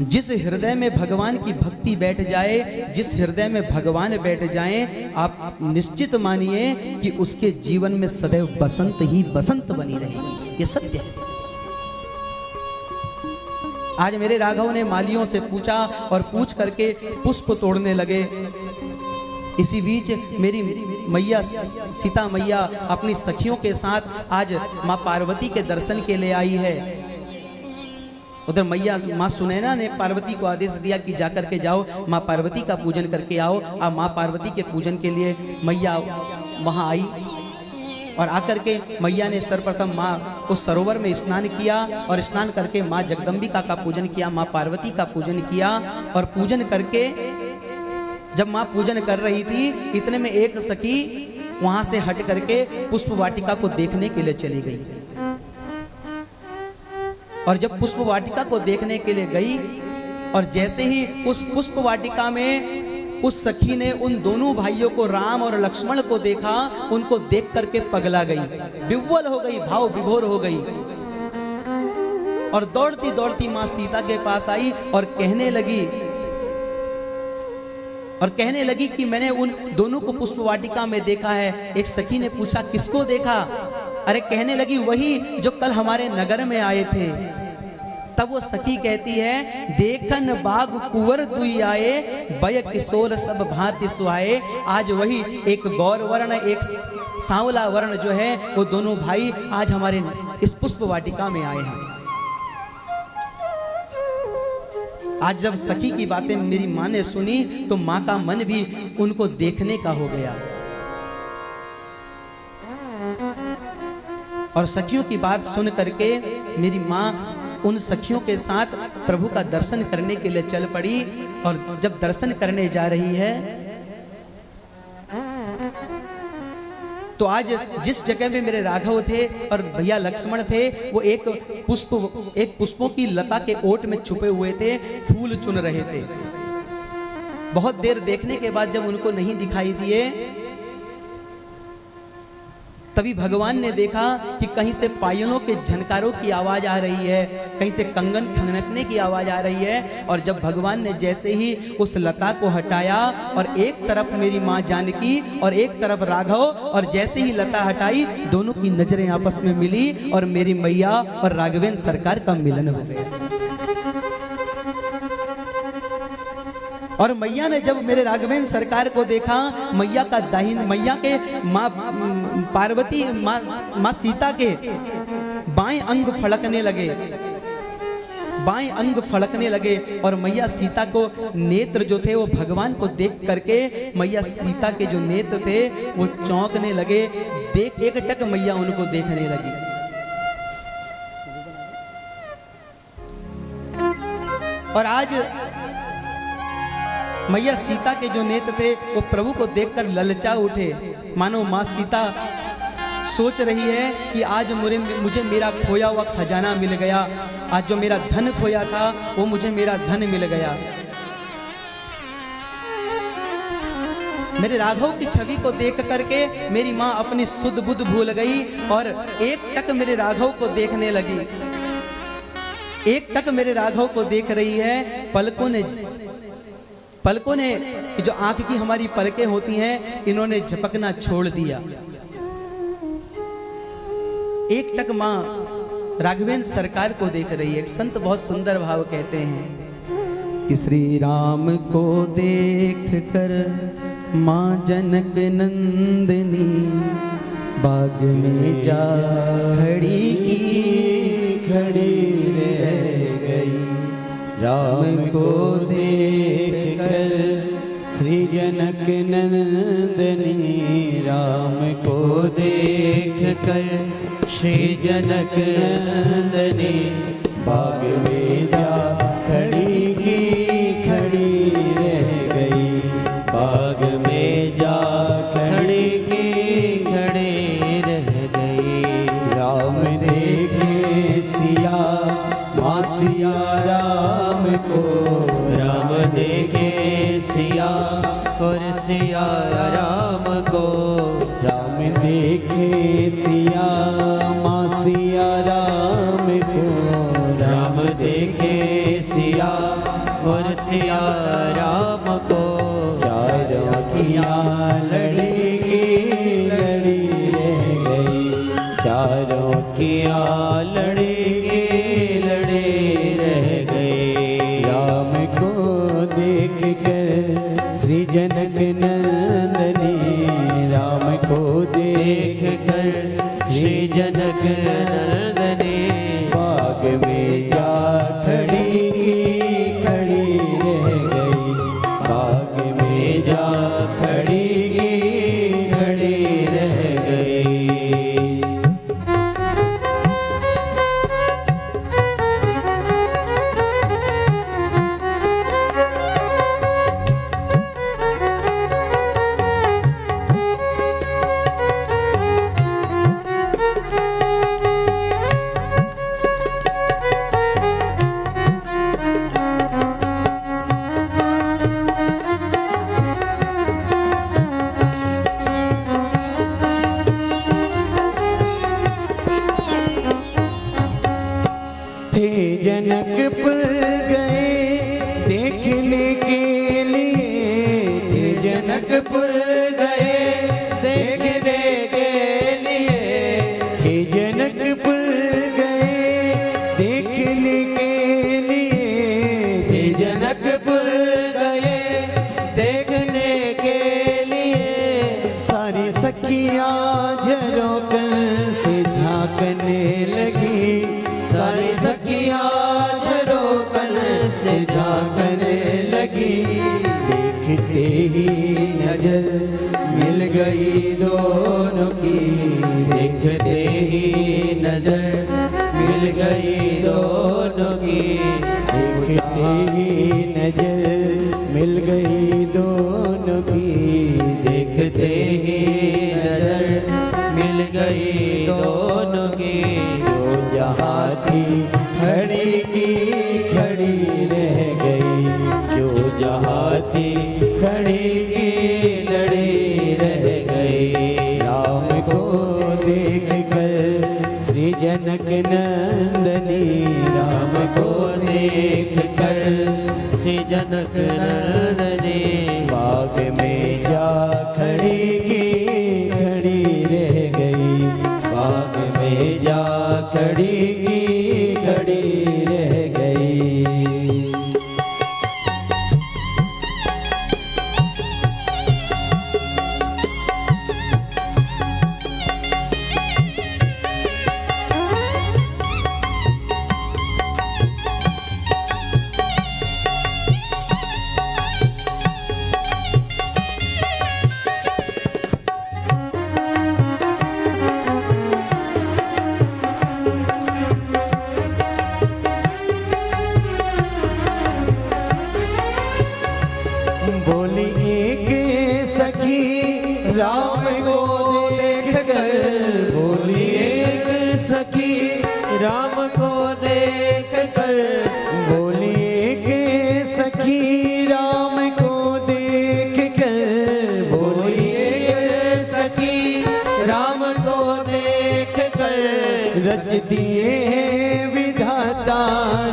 जिस हृदय में भगवान की भक्ति बैठ जाए, जिस हृदय में भगवान बैठ जाएं, आप निश्चित मानिए कि उसके जीवन में सदैव बसंत ही बसंत बनी रहेगी। ये सत्य है। आज मेरे राघव ने मालियों से पूछा और पूछ करके पुष्प तोड़ने लगे। इसी बीच मेरी मैया सीता मैया अपनी सखियों के साथ आज माँ पार्वती के दर्शन के लिए आई है। उधर मैया माँ सुनैना ने पार्वती को आदेश दिया कि जाकर के जाओ, माँ पार्वती का पूजन करके आओ। अब माँ पार्वती के पूजन के लिए मैया वहाँ आई और आकर के मैया ने सर्वप्रथम माँ उस सरोवर में स्नान किया और स्नान करके माँ जगदम्बिका का पूजन किया, माँ पार्वती का पूजन किया। और पूजन करके जब माँ पूजन कर रही थी, इतने में एक सखी वहां से हट करके पुष्प वाटिका को देखने के लिए चली गई। और जब पुष्प वाटिका को देखने के लिए गई और जैसे ही उस पुष्प वाटिका में उस सखी ने उन दोनों भाइयों को, राम और लक्ष्मण को देखा, उनको देख करके पगला गई, विह्वल हो गई, भाव विभोर हो गई। और दौड़ती दौड़ती माँ सीता के पास आई और कहने लगी कि मैंने उन दोनों को पुष्प वाटिका में देखा है। एक सखी ने पूछा, किसको देखा? अरे कहने लगी, वही जो कल हमारे नगर में आए थे। तब वो सखी कहती है, देखन बाग कुंवर दुई आए, बय किशोर सब भांति सुहाए। आज वही एक गौर वर्ण, एक सांवला वर्ण जो है, वो दोनों भाई आज हमारे इस पुष्प वाटिका में आए हैं। आज जब सखी की बातें मेरी माँ ने सुनी तो माँ का मन भी उनको देखने का हो गया। और सखियों की बात सुन करके मेरी माँ उन सखियों के साथ प्रभु का दर्शन करने के लिए चल पड़ी। और जब दर्शन करने जा रही है तो आज जिस जगह में मेरे राघव थे और भैया लक्ष्मण थे, वो एक पुष्पों की लता के ओट में छुपे हुए थे, फूल चुन रहे थे। बहुत देर देखने के बाद जब उनको नहीं दिखाई दिए, तभी भगवान ने देखा कि कहीं से पायलों के झनकारों की आवाज आ रही है, कहीं से कंगन खनकने की आवाज आ रही है। और जब भगवान ने जैसे ही उस लता को हटाया और एक तरफ मेरी माँ जानकी और एक तरफ राघव, और जैसे ही लता हटाई, दोनों की नजरें आपस में मिली और मेरी मैया और राघवेंद्र सरकार का मिलन हो गया। और मैया ने जब मेरे राघवेंद्र सरकार को देखा, मैया के माँ पार्वती, माँ सीता के बाएं अंग फड़कने लगे और मैया सीता को नेत्र जो थे वो भगवान को देख करके मैया सीता के जो नेत्र थे वो चौंकने लगे। एक टक मैया उनको देखने लगी। और आज मैया सीता के जो नेत्र थे वो प्रभु को देखकर ललचा उठे, मानो माँ सीता सोच रही है कि आज मुझे मेरा खोया हुआ खजाना मिल गया, आज जो मेरा धन खोया था वो मुझे मेरा धन मिल गया। मेरे राघव की छवि को देख करके मेरी माँ अपनी सुध बुध भूल गई और एक टक मेरे राघव को देखने लगी। एक टक मेरे राघव को देख रही है। पलकों ने जो आंख की हमारी पलकें होती हैं, इन्होंने झपकना छोड़ दिया। एक टक माँ राघवेंद्र सरकार को देख रही है। एक संत बहुत सुंदर भाव कहते हैं कि श्री राम को देख कर माँ जनक नंदिनी बाग में जा खड़ी रह गई। राम को देख कर श्री जनक नंदनी, राम को देख कर श्री जनक नंदनी बाग में जा खड़ी रह गई। बाग में जा खड़ी रह गई। राम देखे सिया माँ सिया राम को, राम देखे सिया और सिया राम को। राम देखे सिया माँ सिया राम को, राम देखे सिया और सिया राम को। चारों अखियाँ लड़ी रह गई। चारों अखियाँ लड़ी रह गई। राम को देख कर श्री जनक नंदनी, राम को देख कर श्री जनक नंदनी बाग में जा खड़ी रह गई। बाग में जा खड़ी रह गई। थे जनकपुर गए देखने के लिए। थे जनकपुर गए देखने के लिए। थे जनकपुर गए देखने के लिए। थे जनकपुर गए देखने के लिए। सारी सखियाँ झरोकन से झांकने लगी। सारी सखियाँ झरोकन से झांकने लगी। देखते ही नजर मिल गई दोनों की। देखते ही नजर मिल गई दोनों की। देखते ही नजर मिल गई दोनों की। देखते ही नजर मिल गई दोनों की। जहाँ थी खड़ी रह गई। जो जहाँ थी खड़ी रह गई। राम को देख कर श्री जनक नंदनी, राम को देख कर श्री जनक नंदनी बाग में जा खड़ी रह गई। बाग में जा खड़ी रह गई।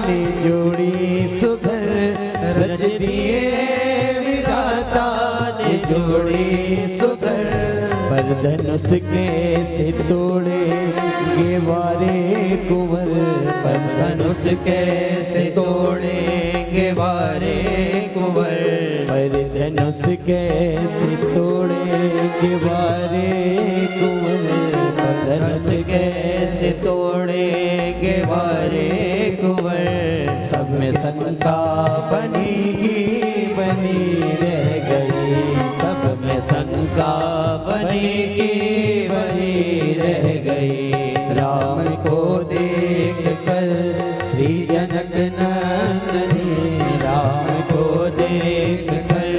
ने जोड़ी सुघर रच दिए विधाता ने जोड़ी सुघर। पर धनुष कैसे तोड़ेंगे वारे कुंवर, पर धनुष कैसे तोड़ेंगे वारे कुंवर, पर धनुष कैसे तोड़ेंगे वारे कुंवर, पर धनुष कैसे तोड़ेंगे वारे कुंवर। सब में शंका बनेगी बनी रह गई, सब में शंका बनेगी बनी रह गई। राम को देख कर श्री जनक नंदनी, राम को देख कर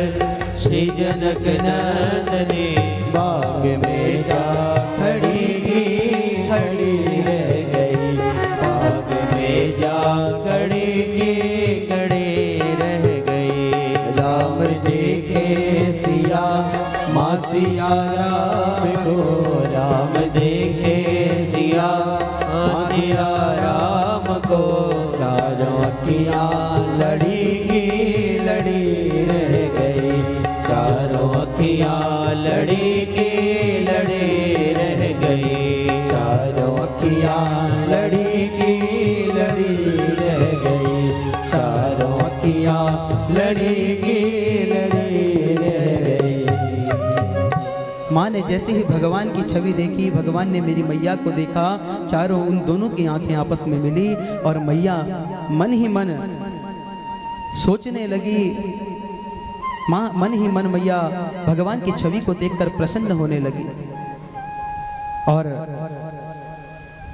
श्री जनक नंदनी बाग में जा खड़ी खड़ी रह गई, बाग में जा खड़ी खड़ी रह गई। राम देखे सिया माँ सिया राम को, राम देखे सिया माँ सिया राम को। चारों अखियाँ लड़ी लड़ी रह गई, चारों अखियाँ लड़ी लड़ी रह गई, चारों अखियाँ लड़ी लड़ी रह गई, चारों अखियाँ लड़ी लड़ी रह गई। माँ ने जैसे ही भगवान की छवि देखी, भगवान ने मेरी मैया को देखा, चारों उन दोनों की आंखें आपस में मिली और मैया मन ही मन सोचने लगी। माँ मन ही मन मैया भगवान की छवि को देखकर प्रसन्न होने लगी। और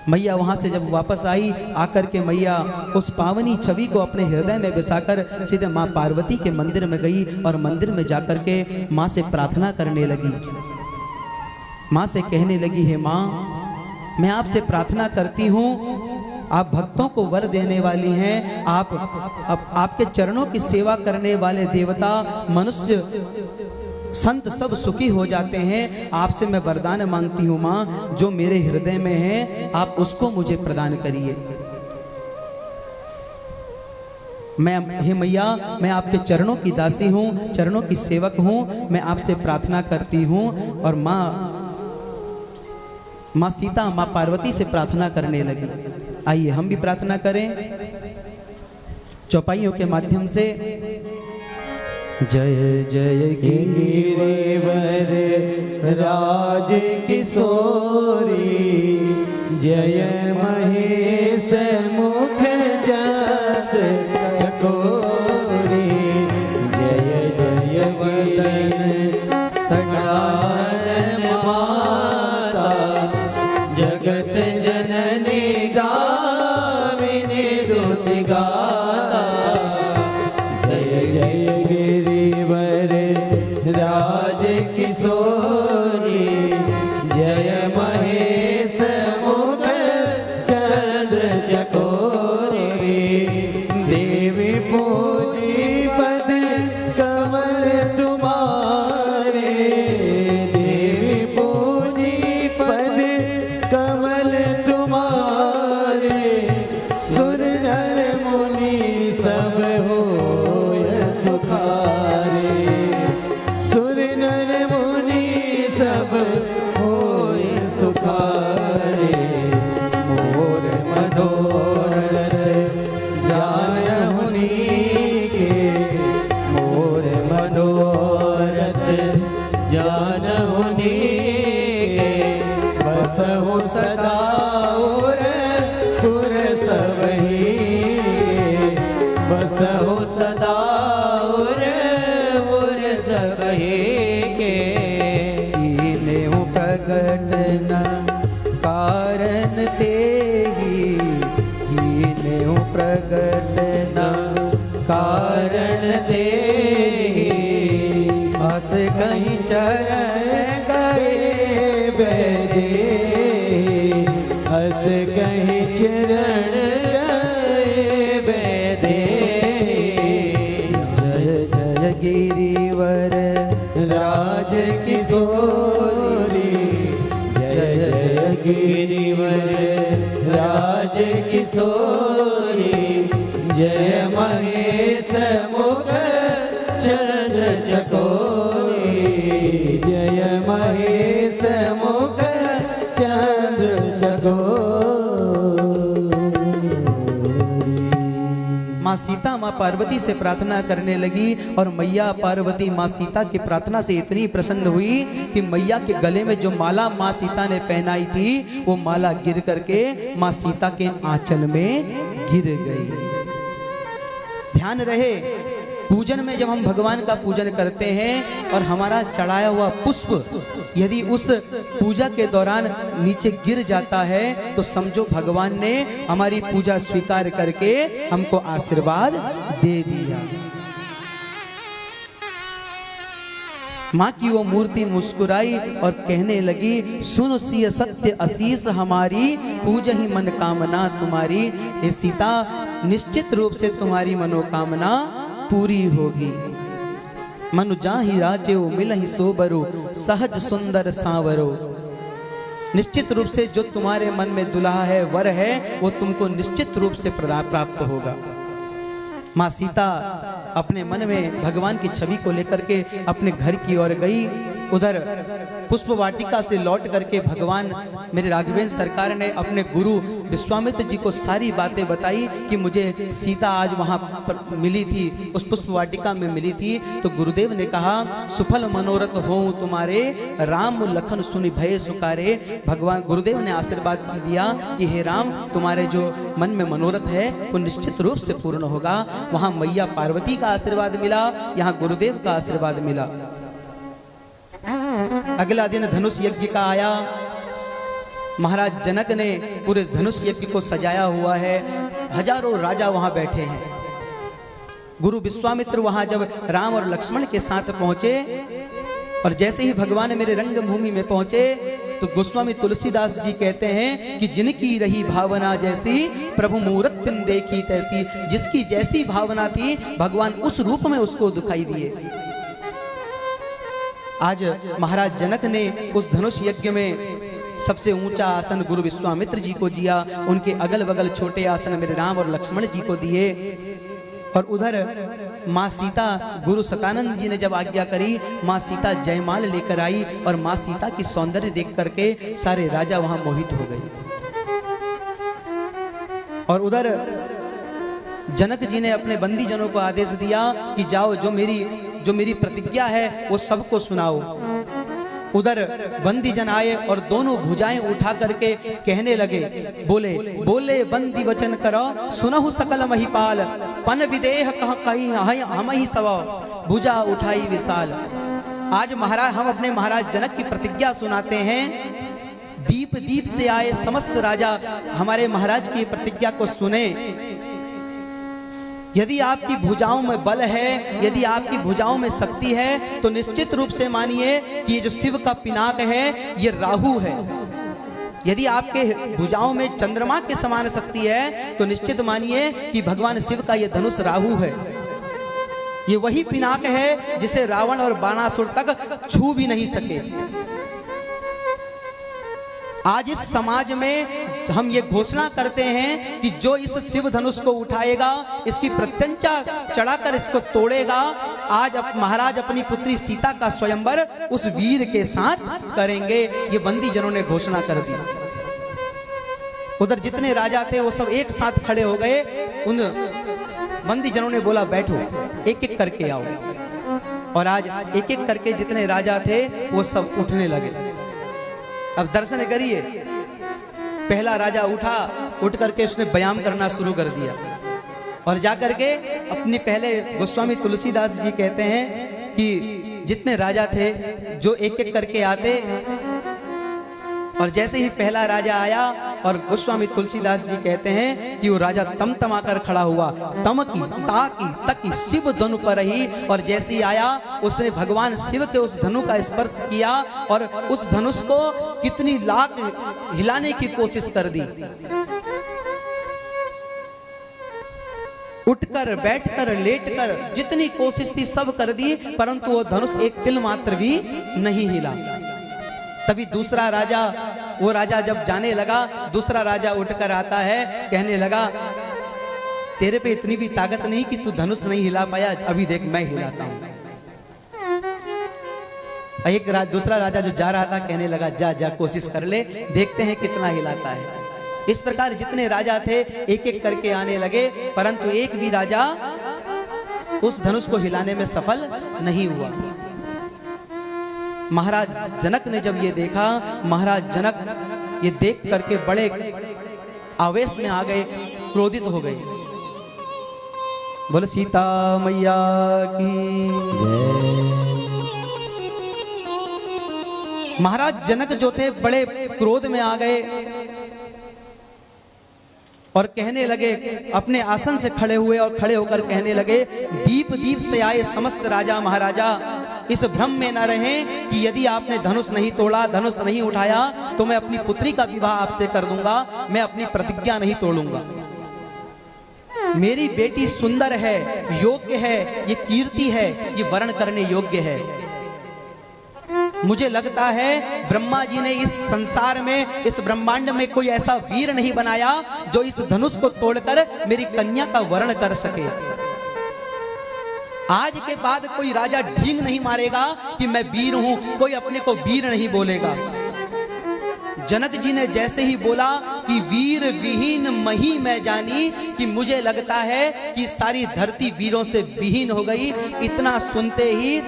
मैया वहां से जब वापस आई, आकर के मैया उस पावनी छवि को अपने हृदय में बसाकर सीधे माँ पार्वती के मंदिर में गई और मंदिर में जाकर के माँ से प्रार्थना करने लगी। माँ से कहने लगी, हे माँ, मैं आपसे प्रार्थना करती हूँ, आप भक्तों को वर देने वाली हैं, आपके चरणों की सेवा करने वाले देवता मनुष्य संत सब सुखी हो जाते हैं। आपसे मैं वरदान मांगती हूँ माँ, जो मेरे हृदय में है आप उसको मुझे प्रदान करिए। हे मैया, मैं आपके चरणों की दासी हूँ, चरणों की सेवक हूँ, मैं आपसे प्रार्थना करती हूँ। और माँ सीता माँ पार्वती से प्रार्थना करने लगी। आइए हम भी प्रार्थना करें चौपाइयों के माध्यम से। जय जय गिरिवर राज किशोरी, जय महेश मुख जत चकोरी, जय जय वदन सगान माता, जगत जननी गामिनी दुत गाता। जय जय गिरिवर राज किशोरी, जय महेश मुख चंद्र चकोरी, देवी पूजी पद कमल तुम्हारे, देवी पूजी पद कमल तुम्हारे, सुर नर मुनि सब होय सुखारे, सुर नर मुनि सब होय सुखारे। मोर मनोरथ जानहुनी के, मोर मनोरथ जानहुनी के, बसहु सदा और पुर सबही, बसहु सदा और पुर सबही के। कीन्हु प्रगट न कारण तेहि, कीन्हु प्रगट न कारण तेहि, अस कहीं चरण गए बैठे, अस कहीं चरण गए बैठे। जय जय गिरिवर राज किशोरी, जय जय गिरिवर राज किशोरी, जय महेश मुख चंद्र चकोरी, जय महेश मुख चंद्र चकोरी। माँ सीता माँ पार्वती से प्रार्थना करने लगी और मैया पार्वती माँ सीता की प्रार्थना से इतनी प्रसन्न हुई कि मैया के गले में जो माला माँ सीता ने पहनाई थी वो माला गिर करके माँ सीता के आंचल में गिर गई। ध्यान रहे, पूजन में जब हम भगवान का पूजन करते हैं और हमारा चढ़ाया हुआ पुष्प यदि उस पूजा के दौरान नीचे गिर जाता है तो समझो भगवान ने हमारी पूजा स्वीकार करके हमको आशीर्वाद दे दिया। माँ की वो मूर्ति मुस्कुराई और कहने लगी, सुन सिय सत्य असीस हमारी, पूज ही मन कामना तुम्हारी। हे सीता, निश्चित रूप से तुम्हारी मनोकामना पूरी होगी। मनु जाहि राजेऊ मिलहि सोबरो, सहज सुंदर सांवरो। निश्चित रूप से जो तुम्हारे मन में दुल्हा है, वर है, वो तुमको निश्चित रूप से प्राप्त होगा। माँ सीता अपने मन में भगवान की छवि को लेकर के अपने घर की ओर गई। उधर पुष्प वाटिका से लौट करके भगवान मेरे राघवेंद्र सरकार ने अपने गुरु विश्वामित्र जी को सारी बातें बताई कि मुझे सीता आज वहाँ पर मिली थी, उस पुष्प वाटिका में मिली थी। तो गुरुदेव ने कहा, सुफल मनोरथ हो तुम्हारे, राम लखन सुनि भय सुकारे। भगवान गुरुदेव ने आशीर्वाद की दिया कि हे राम, तुम्हारे जो मन में मनोरथ है वो निश्चित रूप से पूर्ण होगा। वहाँ मैया पार्वती का आशीर्वाद मिला, यहाँ गुरुदेव का आशीर्वाद मिला। अगला दिन धनुष यज्ञ का आया। महाराज जनक ने पूरे धनुष यज्ञ को सजाया हुआ है, हजारों राजा वहां बैठे हैं। गुरु विश्वामित्र वहां जब राम और लक्ष्मण के साथ पहुंचे और जैसे ही भगवान मेरे रंग भूमि में पहुंचे तो गोस्वामी तुलसीदास जी कहते हैं कि जिनकी रही भावना जैसी, प्रभु मूरत तिन देखी तैसी। जिसकी जैसी भावना थी भगवान उस रूप में उसको दिखाई दिए। आज महाराज जनक ने उस धनुष यज्ञ में सबसे ऊंचा आसन गुरु विश्वामित्र जी को दिया, उनके अगल बगल छोटे आसन मेरे राम और लक्ष्मण जी को दिए। और उधर माँ सीता, गुरु सतानंद जी ने जब आज्ञा करी, माँ सीता जयमाल लेकर आई और माँ सीता की सौंदर्य देख करके सारे राजा वहां मोहित हो गए। और उधर जनक जी ने अपने बंदी जनों को आदेश दिया कि जाओ, जो मेरी प्रतिज्ञा है वो सबको सुनाओ। उधर बंदी जन आए और दोनों भुजाएं उठा करके कहने लगे, बोले बोले बंदी वचन करो, सुनहु सकल महिपाल, पन विदेह कह कहीं हम ही सब, भुजा उठाई विशाल। आज महाराज, हम अपने महाराज जनक की प्रतिज्ञा सुनाते हैं। दीप दीप से आए समस्त राजा हमारे महाराज की प्रतिज्ञा को सुने। यदि आपकी भुजाओं में बल है, यदि आपकी भुजाओं में शक्ति है, तो निश्चित रूप से मानिए कि ये जो शिव का पिनाक है ये राहु है। यदि आपके भुजाओं में चंद्रमा के समान शक्ति है तो निश्चित मानिए कि भगवान शिव का ये धनुष राहु है। ये वही पिनाक है जिसे रावण और बाणासुर तक छू भी नहीं सके। आज इस समाज में हम ये घोषणा करते हैं कि जो इस शिव धनुष को उठाएगा, इसकी प्रत्यंचा चढ़ाकर इसको तोड़ेगा, आज महाराज अपनी पुत्री सीता का स्वयंवर उस वीर के साथ करेंगे। ये बंदी जनों ने घोषणा कर दी। उधर जितने राजा थे वो सब एक साथ खड़े हो गए। उन बंदी जनों ने बोला, बैठो, एक एक करके आओ। और आज एक एक करके जितने राजा थे वो सब उठने लगे। अब दर्शन करिए, पहला राजा उठा, उठ करके उसने बयान करना शुरू कर दिया। और जाकर के अपनी, पहले गोस्वामी तुलसीदास जी कहते हैं कि जितने राजा थे जो एक एक करके आते, और जैसे ही पहला राजा आया और गोस्वामी तुलसीदास जी कहते हैं कि वो राजा तम आकर खड़ा हुआ, तमकी ताकी तकी शिव धनु पर ही। और जैसे ही आया उसने भगवान शिव के उस धनु का स्पर्श किया और उस धनुष को कितनी लाख हिलाने की कोशिश कर दी। उठकर, बैठकर, लेटकर जितनी कोशिश थी सब कर दी, परंतु वो धनुष एक तिल मात्र भी नहीं हिला। तभी दूसरा राजा, वो राजा जब जाने लगा, दूसरा राजा उठकर आता है, कहने लगा तेरे पे इतनी भी ताकत नहीं कि तू धनुष नहीं हिला पाया, अभी देख मैं हिलाता हूं। एक दूसरा राजा जो जा रहा था कहने लगा जा जा कोशिश कर ले, देखते हैं कितना हिलाता है। इस प्रकार जितने राजा थे एक एक करके आने लगे, परंतु एक भी राजा उस धनुष को हिलाने में सफल नहीं हुआ। महाराज जनक ने जब ये देखा, महाराज जनक ये देख करके बड़े आवेश में आ गए, क्रोधित हो गए। बोले सीता मैया की जय। महाराज जनक जो थे बड़े क्रोध में आ गए और कहने लगे, अपने आसन से खड़े हुए और खड़े होकर कहने लगे, दीप दीप से आए समस्त राजा महाराजा इस भ्रम में न रहें कि यदि आपने धनुष नहीं तोड़ा, धनुष नहीं उठाया तो मैं अपनी पुत्री का विवाह आपसे कर दूंगा, मैं अपनी प्रतिज्ञा नहीं तोड़ूंगा। मेरी बेटी सुंदर है, योग्य है, ये कीर्ति है, ये वर्ण करने योग्य है। मुझे लगता है ब्रह्मा जी ने इस संसार में, इस ब्रह्मांड में कोई ऐसा वीर नहीं बनाया जो इस धनुष को तोड़कर मेरी कन्या का वर्ण कर सके। आज के बाद कोई राजा ढींग नहीं मारेगा कि मैं वीर हूं, कोई अपने को वीर नहीं बोलेगा। जनक जी ने जैसे ही बोला कि वीर विहीन मही मैं जानी, कि मुझे लगता है कि सारी धरती वीरों से विहीन हो गई। इतना सुनते ही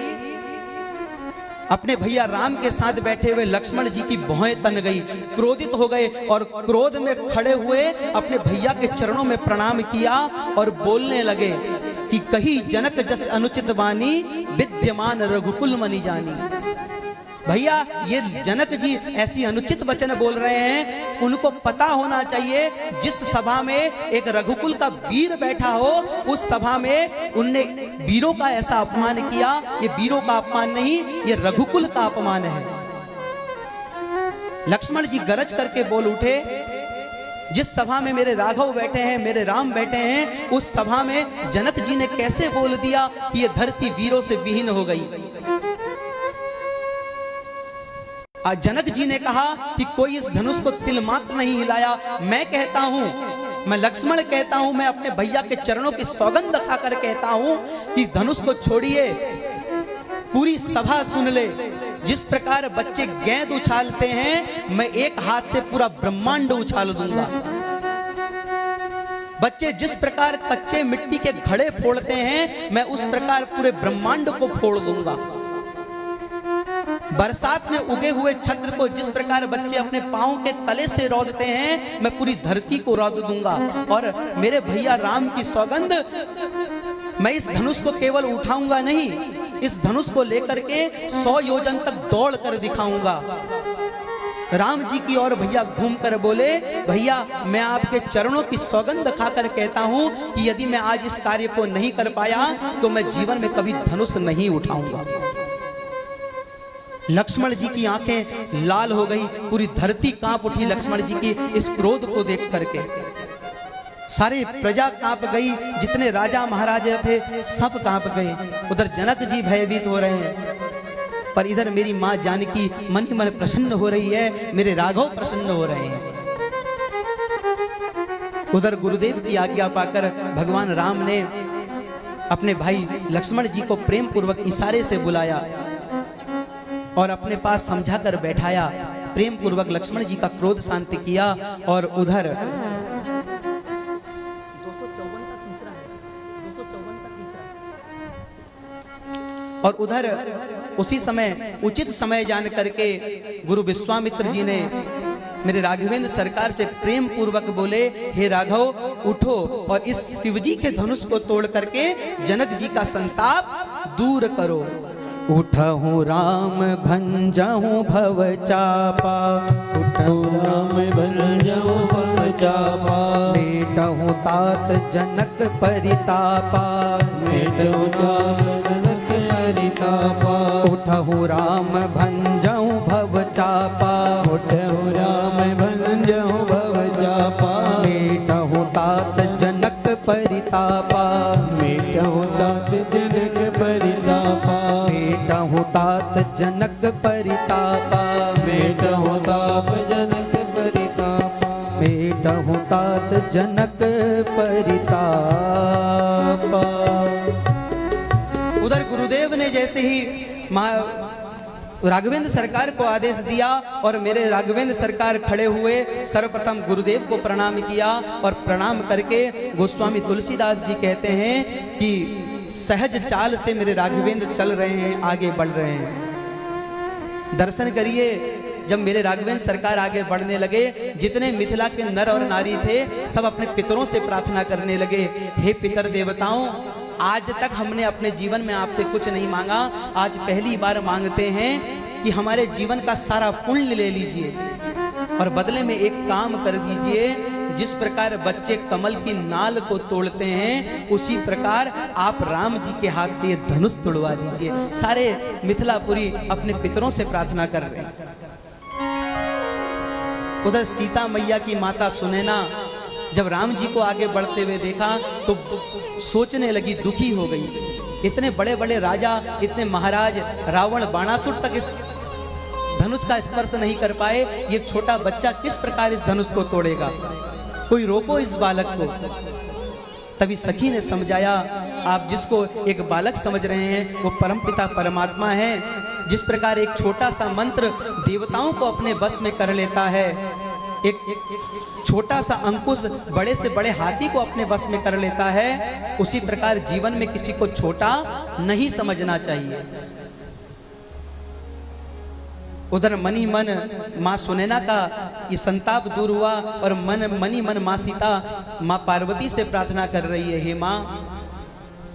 अपने भैया राम के साथ बैठे हुए लक्ष्मण जी की भौहें तन गई, क्रोधित हो गए और क्रोध में खड़े हुए अपने भैया के चरणों में प्रणाम किया और बोलने लगे कि कही जनक जस अनुचित वाणी, विद्यमान रघुकुल मनि जानी। भैया ये जनक जी ऐसी अनुचित वचन बोल रहे हैं, उनको पता होना चाहिए जिस सभा में एक रघुकुल का वीर बैठा हो, उस सभा में उनने वीरों का ऐसा अपमान किया। ये वीरों का अपमान नहीं, ये रघुकुल का अपमान है। लक्ष्मण जी गरज करके बोल उठे, जिस सभा में मेरे राघव बैठे हैं, मेरे राम बैठे हैं, उस सभा में जनक जी ने कैसे बोल दिया कि ये धरती वीरों से विहीन हो गई। जनक जी ने कहा कि कोई इस धनुष को तिल मात्र नहीं हिलाया। मैं कहता हूं, मैं लक्ष्मण कहता हूं, मैं अपने भैया के चरणों की सौगंध खाकर कहता हूं कि धनुष को छोड़िए, पूरी सभा सुन ले। जिस प्रकार बच्चे गेंद उछालते हैं, मैं एक हाथ से पूरा ब्रह्मांड उछाल दूंगा। बच्चे जिस प्रकार कच्चे मिट्टी के घड़े फोड़ते हैं, मैं उस प्रकार पूरे ब्रह्मांड को फोड़ दूंगा। बरसात में उगे हुए छत्र को जिस प्रकार बच्चे अपने पांव के तले से रौदते हैं, मैं पूरी धरती को रौद दूंगा। और मेरे भैया राम की सौगंध, मैं इस धनुष को केवल उठाऊंगा नहीं, इस धनुष को लेकर के 100 योजन तक दौड़ कर दिखाऊंगा। राम जी की ओर भैया घूमकर बोले, भैया मैं आपके चरणों की सौगंध खाकर कहता हूं कि यदि मैं आज इस कार्य को नहीं कर पाया तो मैं जीवन में कभी धनुष नहीं उठाऊंगा। लक्ष्मण जी की आंखें लाल हो गई, पूरी धरती कांप उठी लक्ष्मण जी की इस क्रोध को देख करके। सारी प्रजा कांप गई, जितने राजा महाराजा थे सब कांप गए। उधर जनक जी भयभीत हो रहे हैं, पर इधर मेरी मां जानकी मन ही मन प्रसन्न हो रही है, मेरे राघव प्रसन्न हो रहे हैं। उधर गुरुदेव की आज्ञा पाकर भगवान राम ने अपने भाई लक्ष्मण जी को प्रेम पूर्वक इशारे से बुलाया और अपने पास समझा कर बैठाया। प्रेम पूर्वक लक्ष्मण जी का क्रोध शांति किया। और उधर उसी समय उचित समय जान करके गुरु विश्वामित्र जी ने मेरे राघवेंद्र सरकार से प्रेम पूर्वक बोले, हे राघव उठो और इस शिवजी के धनुष को तोड़ करके जनक जी का संताप दूर करो। उठहु राम भंजहु भव चापा, उठहु राम भंजहु भव चापा, मेटहु तात जनक परितापा, मेटहु तात जनक परितापा, उठहु राम भंजहु भव चापा, उठहु राम भंजहु भव चापा, मेटहु तात जनक परितापा, मेटहु तात जनक परितापा, मेटहु तात जनक परितापा, मेटहु तात जनक परितापा, मेटहु तात जनक परितापा। राघवेंद्र सरकार को आदेश दिया और मेरे राघवेंद्र सरकार खड़े हुए, सर्वप्रथम गुरुदेव को प्रणाम किया और प्रणाम करके गोस्वामी तुलसीदास जी कहते हैं कि सहज चाल से मेरे राघवेंद्र चल रहे हैं, आगे बढ़ रहे हैं। दर्शन करिए, जब मेरे राघवेंद्र सरकार आगे बढ़ने लगे, जितने मिथिला के नर और नारी थे सब अपने पितरों से प्रार्थना करने लगे, हे पितर देवताओं, आज तक हमने अपने जीवन में आपसे कुछ नहीं मांगा, आज पहली बार मांगते हैं कि हमारे जीवन का सारा पुण्य ले लीजिए और बदले में एक काम कर दीजिए। जिस प्रकार बच्चे कमल की नाल को तोड़ते हैं, उसी प्रकार आप राम जी के हाथ से ये धनुष तोड़वा दीजिए। सारे मिथिलापुरी अपने पितरों से प्रार्थना कर रहे हैं। उधर सीता मैया की माता सुनैना जब राम जी को आगे बढ़ते हुए देखा तो सोचने लगी, दुखी हो गई। इतने बड़े बड़े राजा, इतने महाराज, रावण, बाणासुर तक इस धनुष का स्पर्श नहीं कर पाए, ये छोटा बच्चा किस प्रकार इस धनुष को तोड़ेगा? कोई रोको इस बालक को। तभी सखी ने समझाया, आप जिसको एक बालक समझ रहे हैं वो परमपिता परमात्मा है। जिस प्रकार एक छोटा सा मंत्र देवताओं को अपने बस में कर लेता है, एक छोटा सा अंकुश बड़े से बड़े हाथी को अपने बस में कर लेता है, उसी प्रकार जीवन में किसी को छोटा नहीं समझना चाहिए। उधर मनी मन माँ सुनैना का ये संताप दूर हुआ और मनी मन माँ सीता माँ पार्वती से प्रार्थना कर रही है, हे माँ,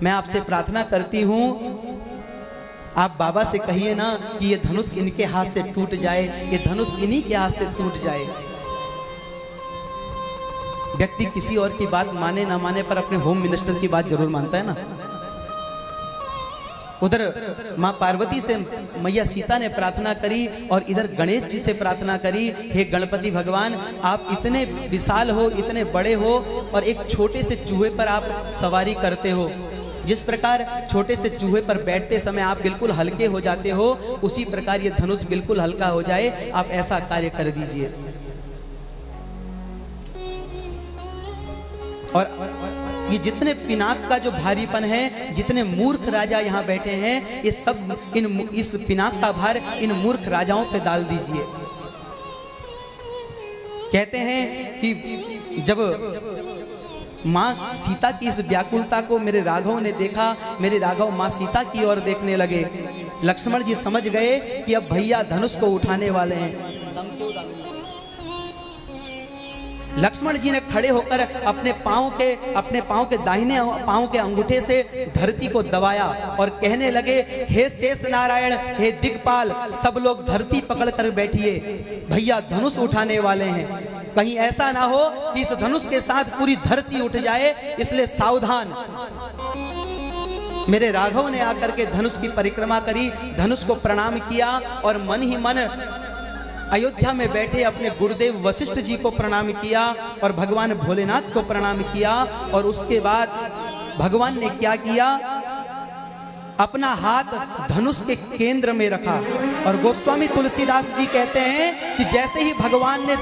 मैं आपसे प्रार्थना करती हूँ, आप बाबा से कहिए ना कि ये धनुष इनके हाथ से टूट जाए, ये धनुष इन्हीं के हाथ से टूट जाए। व्यक्ति किसी और की बात माने ना माने पर अपने होम मिनिस्टर की बात जरूर मानता है ना। उधर माँ पार्वती से मैया सीता ने प्रार्थना करी और इधर गणेश जी से प्रार्थना करी, हे गणपति भगवान, आप इतने विशाल हो, इतने बड़े हो और एक छोटे से चूहे पर आप सवारी करते हो। जिस प्रकार छोटे से चूहे पर बैठते समय आप बिल्कुल हल्के हो जाते हो, उसी प्रकार ये धनुष बिल्कुल हल्का हो जाए, आप ऐसा कार्य कर दीजिए। और ये जितने पिनाक का जो भारीपन है, जितने मूर्ख राजा यहाँ बैठे हैं, ये सब इस पिनाक का भार इन मूर्ख राजाओं पे डाल दीजिए। कहते हैं कि जब माँ सीता की इस व्याकुलता को मेरे राघव ने देखा, मेरे राघव माँ सीता की ओर देखने लगे। लक्ष्मण जी समझ गए कि अब भैया धनुष को उठाने वाले हैं। लक्ष्मण जी ने खड़े होकर अपने पांव के दाहिने पांव के अंगूठे से धरती को दबाया और कहने लगे, हे शेष नारायण, हे दिक्पाल, सब लोग धरती पकड़ कर बैठिए, भैया धनुष उठाने वाले हैं। कहीं ऐसा ना हो कि इस धनुष के साथ पूरी धरती उठ जाए, इसलिए सावधान। मेरे राघव ने आकर के धनुष की परिक्रमा करी, धनुष को प्रणाम किया और मन ही मन अयोध्या में बैठे अपने गुरुदेव वशिष्ठ जी को प्रणाम किया और भगवान भोलेनाथ को प्रणाम किया। और उसके बाद भगवान ने क्या किया, अपना हाथ धनुष के केंद्र में रखा। और गोस्वामी तुलसीदास जी कहते हैं कि जैसे ही भगवान ने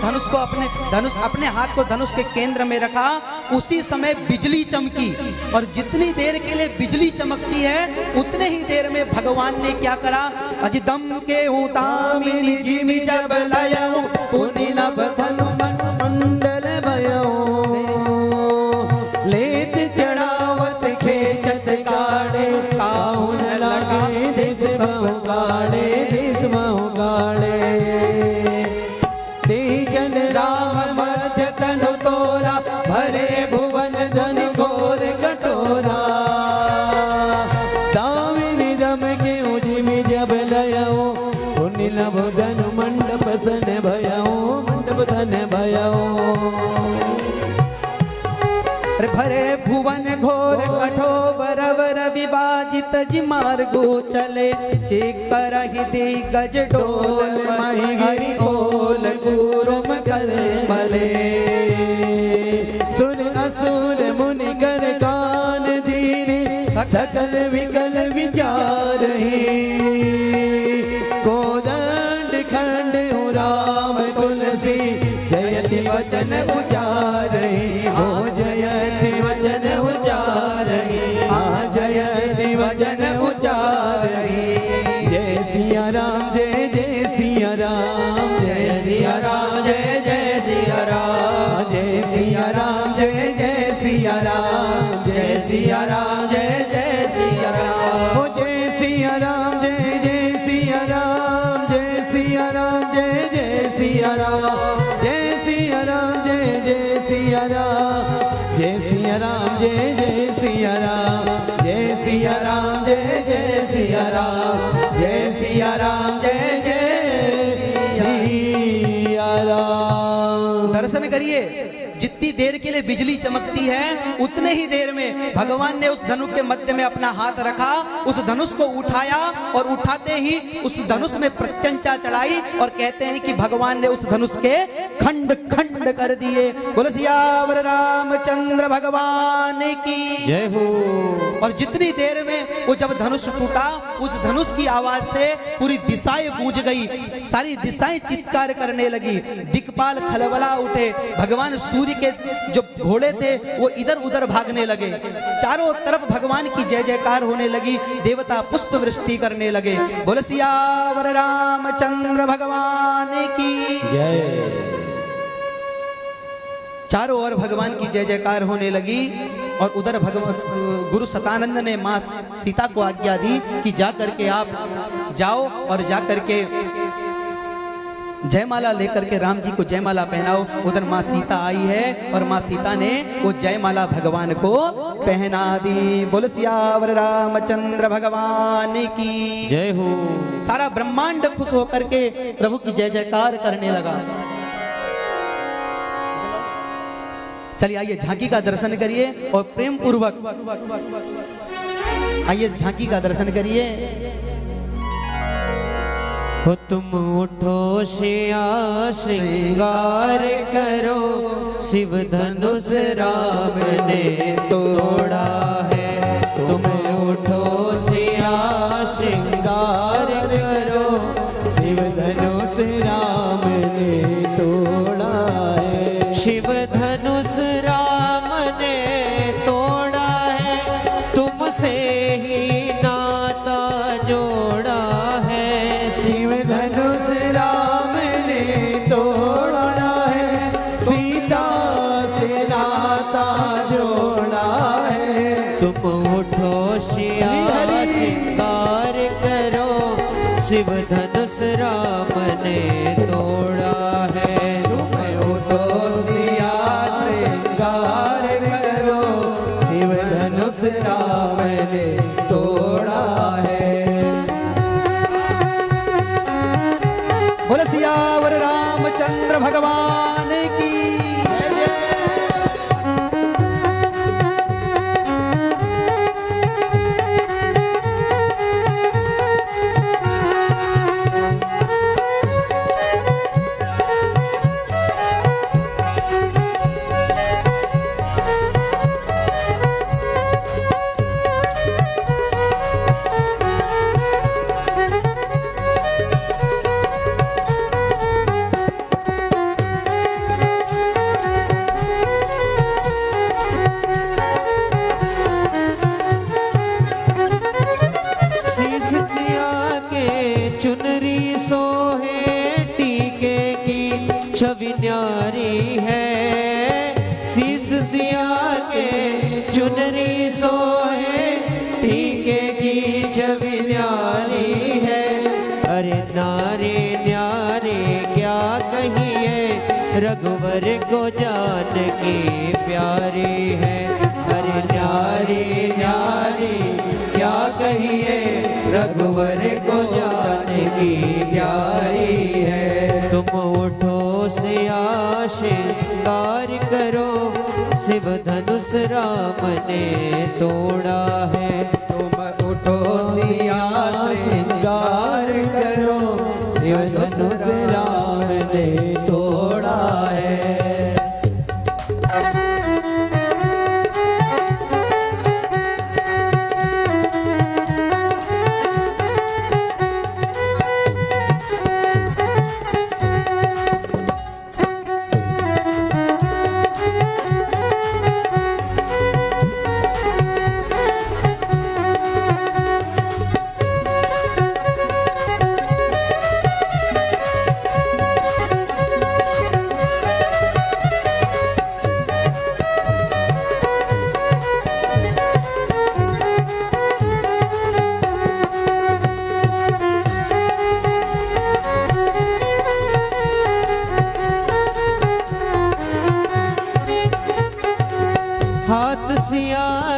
अपने हाथ को धनुष के केंद्र में रखा, उसी समय बिजली चमकी। और जितनी देर के लिए बिजली चमकती है, उतने ही देर में भगवान ने क्या करा, अजिदम के उतामिनी जिमि जब लयो पुनि नभ धनु मंडल भयो लेत चढ़ावत खेचत काढ़े काहुन लगे दिस सब काढ़े दिस महु काढ़े तेजन राम मध्य तनु तोरा भरे भुवन धन घोर कटोरा दामिनी दम के उजिमि जब लयो पुनि नभ धनु मंडप सन भयो मंडप धन भयो भरे भुवन घोर कठोर वर विभाजित जिमार्गो चले चेकर दे गज डोल मही हरि ओल गुरुम कर मले सुन असुर मुनि कर कान धीरे सकल विकल विचार कोदंड खंड राम तुलसी जयति वचन उचार हो जयति वचन उचार जयति वचन उचार जय सिया राम जय जय सिया राम। ओ जय सिया राम जय जय सिया राम, जय सिया राम जय जय सिया राम, जय सिया राम जय जय सिया राम, जय सिया राम जय जय सिया राम, जय सिया राम जय जय सिया राम, जय सिया राम जय जय सिया राम। दर्शन करिए, जितनी देर के लिए बिजली चमकती है उतने ही देर में भगवान ने उस धनुष के मध्य में अपना हाथ रखा, उस धनुष को उठाया और उठाते ही उस धनुष में प्रत्यंचा चढ़ाई और कहते हैं कि भगवान ने उस धनुष के खंड खंड कर दिए। बोलो सियावर रामचंद्र भगवान की जय हो। और जितनी देर में वो जब धनुष टूटा, उस धनुष की आवाज से पूरी दिशाएं गूंज गई, सारी दिशाएं चित्कार करने लगी, दिक्पाल खलबला उठे, भगवान सूर्य के जो घोड़े थे वो इधर उधर भागने लगे, चारों तरफ भगवान की जय जयकार होने लगी, देवता पुष्प वृष्टि करने लगे। बोले सियावर रामचंद्र भगवान की जय। चारों ओर भगवान की जय जयकार होने लगी और उधर भगवान गुरु सतानंद ने मां सीता को आज्ञा दी कि जा करके आप जाओ और जा करके जयमाला लेकर के राम जी को जयमाला पहनाओ। उधर माँ सीता आई है और माँ सीता ने वो जयमाला भगवान को पहना दी। बोल सियावर रामचंद्र भगवान की जय हो। सारा ब्रह्मांड खुश होकर के प्रभु की जय जयकार करने लगा। चलिए आइए झांकी का दर्शन करिए और प्रेम पूर्वक आइए झांकी का दर्शन करिए। हो तुम उठो शिया श्रृंगार करो, शिव धनुष राम ने तोड़ा है। तुम उठो शिया श्रृंगार करो, शिव धनुष राम ने तोड़ा है। शिव धनुष राम ने तोड़ा है, तुमसे ही नाता जोड़ा है। शिव धनुष राम ने तोड़ा है, सीता से नाता जोड़ा है। तुम उठो शिया श्रृंगार करो, शिव धनुष राम ने तोड़ा है। तुम उठो शिया श्रृंगार करो, शिव धनुष राम ने तोड़ा है। बोले सियावर रामचंद्र भगवान की चुनरी सोहे टीके की छवि न्यारी है। शीस सिया के चुनरी सोहे टीके की छवि न्यारी है। अरे नारे न्यारे क्या कहिए, रघुवर को जान की प्यारी है। अरे न्यारे न्यारे क्या कहिए, रघुवर को जाने की प्यारी है। तुम उठो सिया श्रृंगार करो, शिव धनुष राम ने तोड़ा है। तुम उठो सिया श्रृंगार करो, शिव धनुष राम ने तोड़ा है।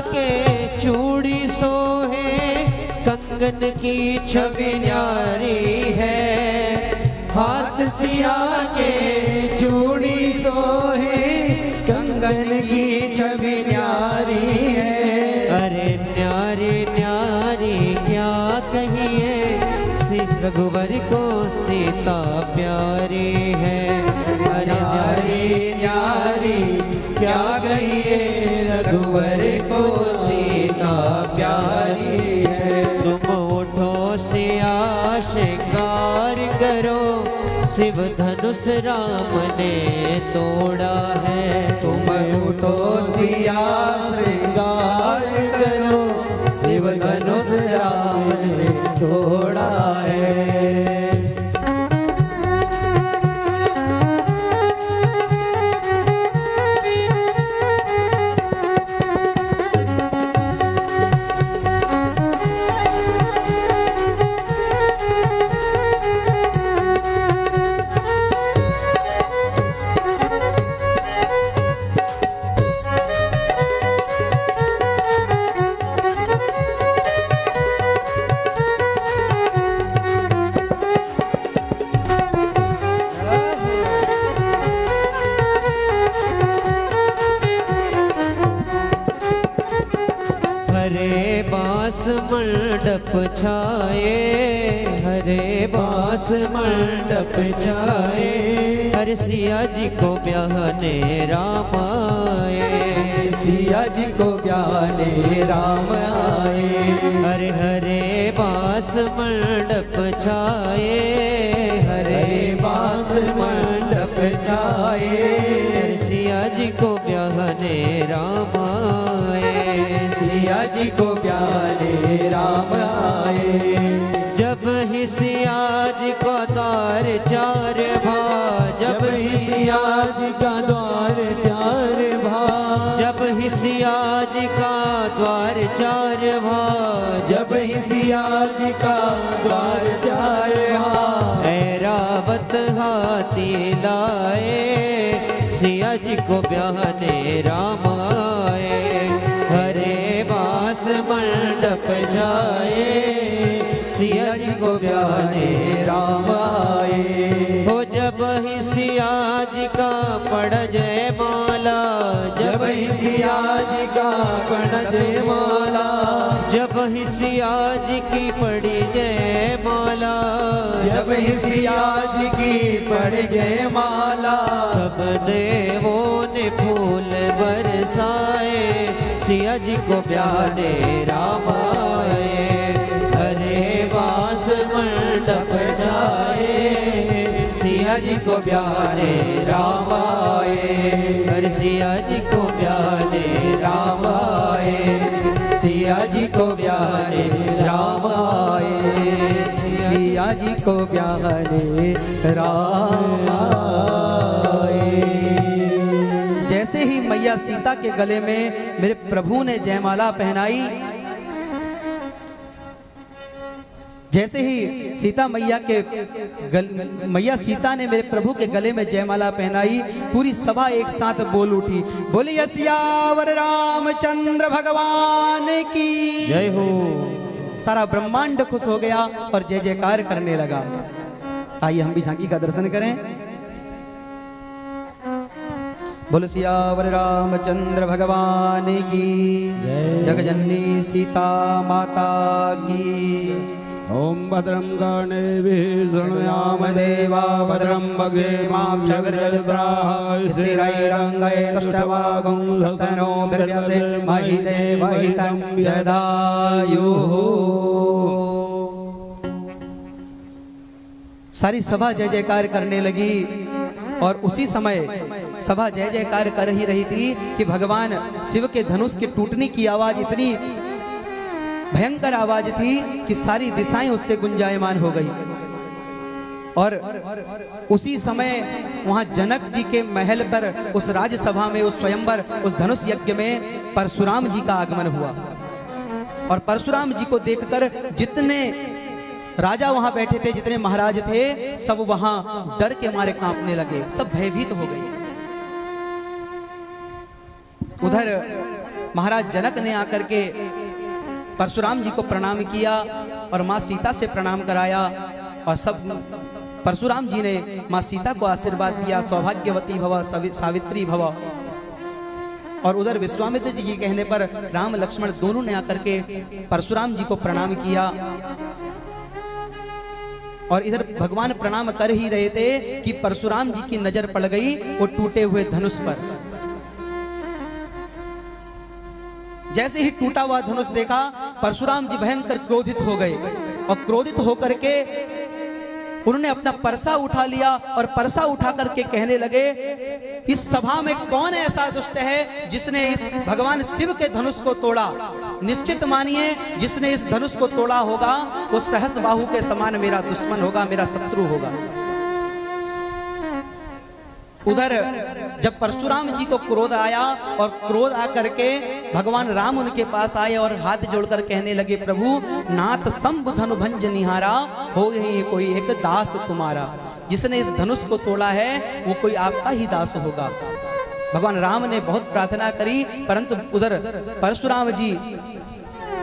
के चूड़ी सोहे, कंगन की छवि न्यारी है। हाथ सिया के चूड़ी सोहे, कंगन की छवि न्यारी है। अरे न्यारी न्यारी क्या कहिए, रघुवर को सीता प्यारी है। अरे न्यारी न्यारी क्या कहिए, रघुवर को सीता प्यारी है। तुम उठो सिया शिकार करो, शिव धनुष राम ने तोड़ा है। तुम उठो सिया श्रृंगार करो, शिव धनुष राम ने तोड़ा है। मंडप छाए, हरे बांस मंडप छाए। हरे सिया जी को ब्याहने राम आए, सिया जी को ब्याहने राम आए। हरे हरे बांस मंडप छाए, हरे बांस मंडप छाए। सिया जी को ब्याहने राम आए, सिया जी को ब्याहने राम आए। जब ही सिया जी का द्वार चार भा, जब सिया जी का द्वार चार भा, जब ही सिया जी का द्वार चार भा, जब ही सिया जी का द्वार चार भा। ऐरावत हाथी लाए, सिया जी को ब्याहने राम आए। हरे बांस मंडप जाए, सिया जी को ब्याहने राम आए। हो जब ही सिया जी का पड़ जय माला, जब ही सिया जी का पड़ जय माला, जब ही सिया जी की पड़ी जय माला, जब ही सिया जी की पड़ जय माला। सब देवों ने फूल बरसाए, सिया जी को ब्याहने राम आए। हरे बांस मंडप जाए, सिया जी को ब्याहने राम आए। हरे सिया जी को ब्याहने राम आए, सिया जी को ब्याहने राम आए। सिया जी को ब्याहने राम आए। जैसे ही मैया सीता के गले में मेरे प्रभु ने जयमाला पहनाई, जैसे ही सीता मैया के मैया सीता ने मेरे प्रभु के गले में जयमाला पहनाई, पूरी सभा एक साथ बोल उठी, बोलिए सियावर रामचंद्र भगवान की जय हो। सारा ब्रह्मांड खुश हो गया और जय जयकार करने लगा। आइए हम भी झांकी का दर्शन करें। बोलो सियावर रामचंद्र भगवान की, जगजननी सीता माता की। ओम भद्रं कर्णेभिः शृणुयाम देवा, भद्रं भगेमाक्षभिर्यजत्राः स्थिरैरङ्गैस्तुष्टवागुं सस्तनो बिर्व्यसे महि देवहितं जदायुः। सारी सभा जय जयकार करने लगी और उसी समय सभा जय जयकार कर ही रही थी कि भगवान शिव के धनुष के टूटने की आवाज इतनी भयंकर आवाज थी कि सारी दिशाएं उससे गुंजायमान हो गई। और उसी समय वहां जनक जी के महल पर उस राजसभा में, उस स्वयंवर, उस धनुष यज्ञ में परशुराम जी का आगमन हुआ। और परशुराम जी को देखकर जितने राजा वहां बैठे थे, जितने महाराज थे, सब वहां डर के मारे कांपने लगे, सब भयभीत हो गए। उधर महाराज जनक ने आकर के परशुराम जी को प्रणाम किया और माँ सीता से प्रणाम कराया और सब परशुराम जी ने माँ सीता को आशीर्वाद दिया, सौभाग्यवती भव सावित्री भव। और उधर विश्वामित्र जी के कहने पर राम लक्ष्मण दोनों ने आकर के परशुराम जी को प्रणाम किया। और इधर भगवान प्रणाम कर ही रहे थे कि परशुराम जी की नजर पड़ गई वो टूटे हुए धनुष पर। जैसे ही टूटा हुआ धनुष देखा परशुराम जी भयंकर क्रोधित हो गए और क्रोधित होकर के उन्होंने अपना परसा उठा लिया और परसा उठा करके कहने लगे, इस सभा में कौन ऐसा दुष्ट है जिसने इस भगवान शिव के धनुष को तोड़ा। निश्चित मानिए जिसने इस धनुष को तोड़ा होगा वो सहस बाहु के समान मेरा दुश्मन होगा, मेरा शत्रु होगा। उधर जब परशुराम जी को क्रोध आया और क्रोध आकर के भगवान राम उनके पास आए और हाथ जोड़कर कहने लगे, प्रभु नाथ शंभु धनु भंज निहारा, हो गई कोई एक दास तुम्हारा। जिसने इस धनुष को तोड़ा है वो कोई आपका ही दास होगा। भगवान राम ने बहुत प्रार्थना करी परंतु उधर परशुराम जी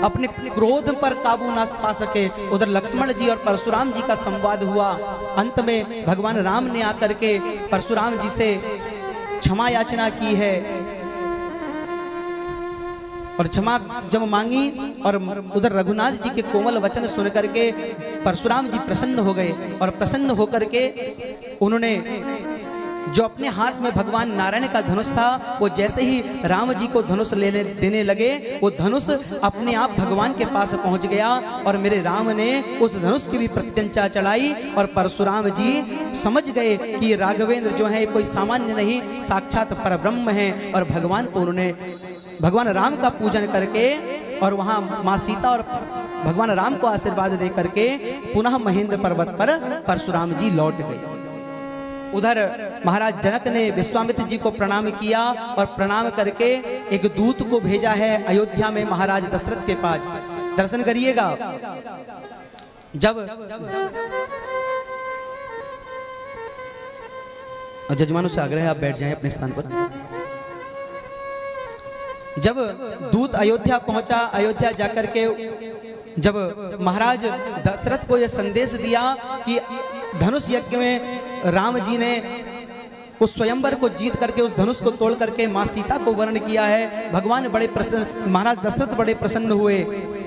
अपने क्रोध पर काबू ना पा सके। उधर लक्ष्मण जी और परशुराम जी का संवाद हुआ। अंत में भगवान राम ने आकर के परशुराम जी से क्षमा याचना की है और क्षमा जब मांगी और उधर रघुनाथ जी के कोमल वचन सुन करके परशुराम जी प्रसन्न हो गए और प्रसन्न होकर के उन्होंने जो अपने हाथ में भगवान नारायण का धनुष था वो जैसे ही राम जी को धनुष लेने देने लगे वो धनुष अपने आप भगवान के पास पहुंच गया और मेरे राम ने उस धनुष की भी प्रत्यंचा चढ़ाई और परशुराम जी समझ गए कि राघवेंद्र जो है कोई सामान्य नहीं, साक्षात परब्रह्म है। और भगवान को उन्होंने भगवान राम का पूजन करके और वहां माँ सीता और भगवान राम को आशीर्वाद दे करके पुनः महेंद्र पर्वत पर परशुराम जी लौट गए। उधर महाराज जनक ने विश्वामित्र जी को प्रणाम किया और प्रणाम करके एक दूत को भेजा है अयोध्या में महाराज दशरथ के पास। दर्शन करिएगा। जब जजमानों से आग्रह है आप बैठ जाएं अपने स्थान पर। जब दूत अयोध्या पहुंचा, अयोध्या जाकर के जब महाराज दशरथ को यह संदेश दिया कि धनुष यज्ञ में राम जी ने उस स्वयंवर को जीत करके उस धनुष को तोड़ करके माँ सीता को वर्ण किया है, भगवान बड़े प्रसन्न, महाराज दशरथ बड़े प्रसन्न हुए।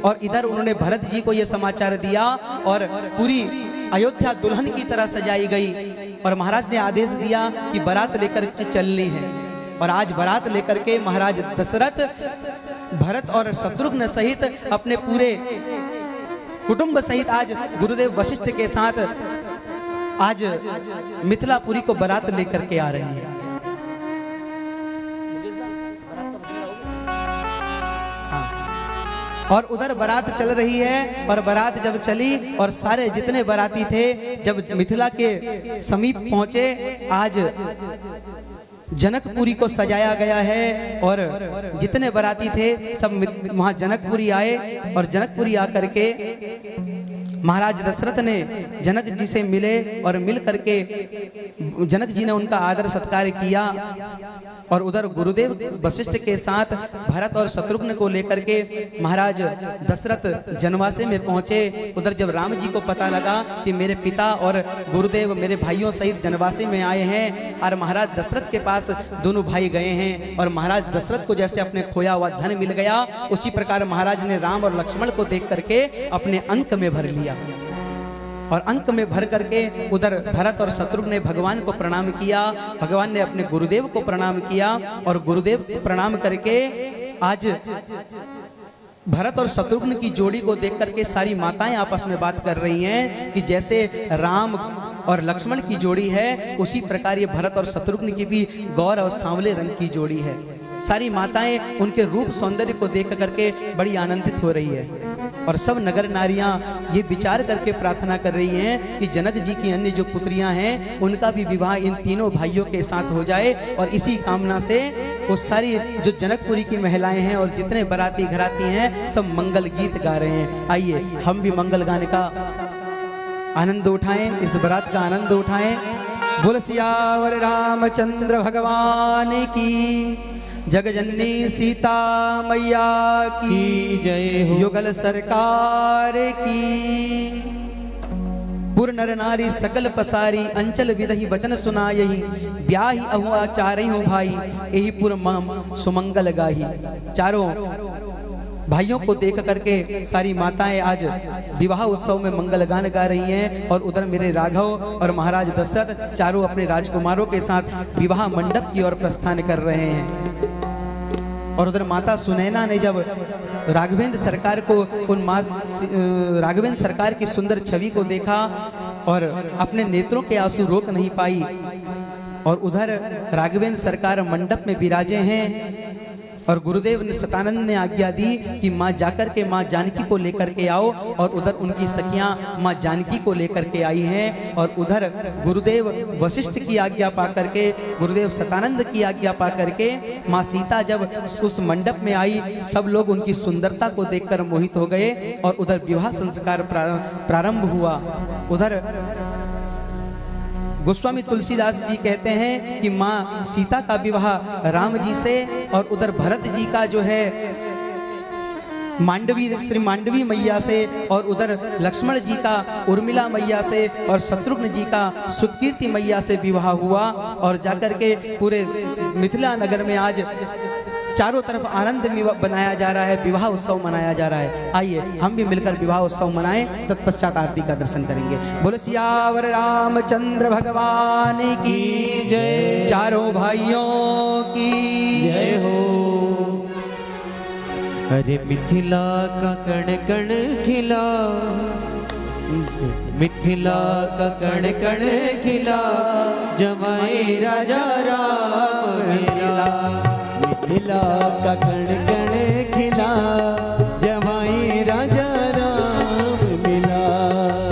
और इधर उन्होंने भरत जी को यह समाचार दिया और पूरी अयोध्या दुल्हन की तरह सजाई गई और महाराज ने आदेश दिया कि बारात लेकर चलनी है। और आज बारात लेकर के महाराज दशरथ भरत और शत्रुघ्न सहित अपने पूरे कुटुंब सहित आज गुरुदेव वशिष्ठ के साथ आज मिथिलापुरी को बारात लेकर के आ रहे हैं। और उधर बारात चल रही है और बारात जब चली और सारे जितने बाराती थे जब मिथिला के समीप पहुंचे, आज जनकपुरी को सजाया गया है और जितने बाराती थे सब वहां जनकपुरी आए और जनकपुरी आकर के महाराज दशरथ ने जनक जी से मिले और मिल करके जनक जी ने उनका आदर सत्कार किया। और उधर गुरुदेव वशिष्ठ के साथ भरत और शत्रुघ्न को लेकर के महाराज दशरथ जनवासे में पहुंचे। उधर जब राम जी को पता लगा कि मेरे पिता और गुरुदेव मेरे भाइयों सहित जनवासे में आए हैं और महाराज दशरथ के पास दोनों भाई गए हैं और महाराज दशरथ को जैसे अपने खोया हुआ धन मिल गया उसी प्रकार महाराज ने राम और लक्ष्मण को देख करके अपने अंक में भर लिया। और अंक में भर करके उधर भरत और शत्रुघ्न ने भगवान को प्रणाम किया, भगवान ने अपने गुरुदेव को प्रणाम किया और गुरुदेव प्रणाम करके आज भरत और शत्रुघ्न की जोड़ी को देख करके सारी माताएं आपस में बात कर रही हैं कि जैसे राम और लक्ष्मण की जोड़ी है उसी प्रकार ये भरत और शत्रुघ्न की भी गौर और सांवले रंग की जोड़ी है। सारी माताएं उनके रूप सौंदर्य को देख करके बड़ी आनंदित हो रही है और सब नगर नारियां ये विचार करके प्रार्थना कर रही हैं कि जनक जी की अन्य जो पुत्रियां हैं उनका भी विवाह इन तीनों भाइयों के साथ हो जाए। और इसी कामना से वो सारी जो जनकपुरी की महिलाएं हैं और जितने बाराती घराती हैं सब मंगल गीत गा रहे हैं। आइए हम भी मंगल गाने का आनंद उठाएं, इस बारात का आनंद उठाएं। बोल सियावर रामचंद्र भगवान की जगजननी सीता मैया की जय हो। युगल सरकार की। पुर नर नारी सकल पसारी अंचल विदहि वचन सुनायहि ब्याहि अहुआ चारई हो भाई यही पुर माम सुमंगल गाही। चारों भाइयों को देख करके सारी माताएं आज विवाह उत्सव में मंगल गान गा रही हैं और उधर मेरे राघव और महाराज दशरथ चारों अपने राजकुमारों के साथ विवाह मंडप की ओर प्रस्थान कर रहे हैं। और उधर माता सुनैना ने जब राघवेंद्र सरकार को राघवेंद्र सरकार की सुंदर छवि को देखा और अपने नेत्रों के आंसू रोक नहीं पाई। और उधर राघवेंद्र सरकार मंडप में विराजे हैं और गुरुदेव ने सतानंद ने आज्ञा दी कि माँ जाकर के माँ जानकी को लेकर के आओ। और उधर उनकी सखियां माँ जानकी को लेकर के आई हैं। और उधर गुरुदेव वशिष्ठ की आज्ञा पा करके गुरुदेव सतानंद की आज्ञा पा करके माँ सीता जब उस मंडप में आई सब लोग उनकी सुंदरता को देखकर मोहित हो गए। और उधर विवाह संस्कार प्रारंभ हुआ। उधर गोस्वामी तुलसीदास जी कहते हैं कि माँ सीता का विवाह राम जी से और उधर भरत जी का जो है मांडवी श्री मांडवी मैया से और उधर लक्ष्मण जी का उर्मिला मैया से और शत्रुघ्न जी का सुतकीर्ति मैया से विवाह हुआ। और जाकर के पूरे मिथिला नगर में आज चारों तरफ आनंद बनाया जा रहा है, विवाह उत्सव मनाया जा रहा है। आइए हम भी मिलकर विवाह उत्सव मनाएं, तत्पश्चात आरती का दर्शन करेंगे। बोलो सियावर रामचंद्र भगवान की जय। चारों भाइयों की जय हो। अरे मिथिला का कण कण खिला, मिथिला का कण कण खिला, जमाई राजा राम मिला। मिथिला का कण कण खिला, जमाई राजा राम मिला।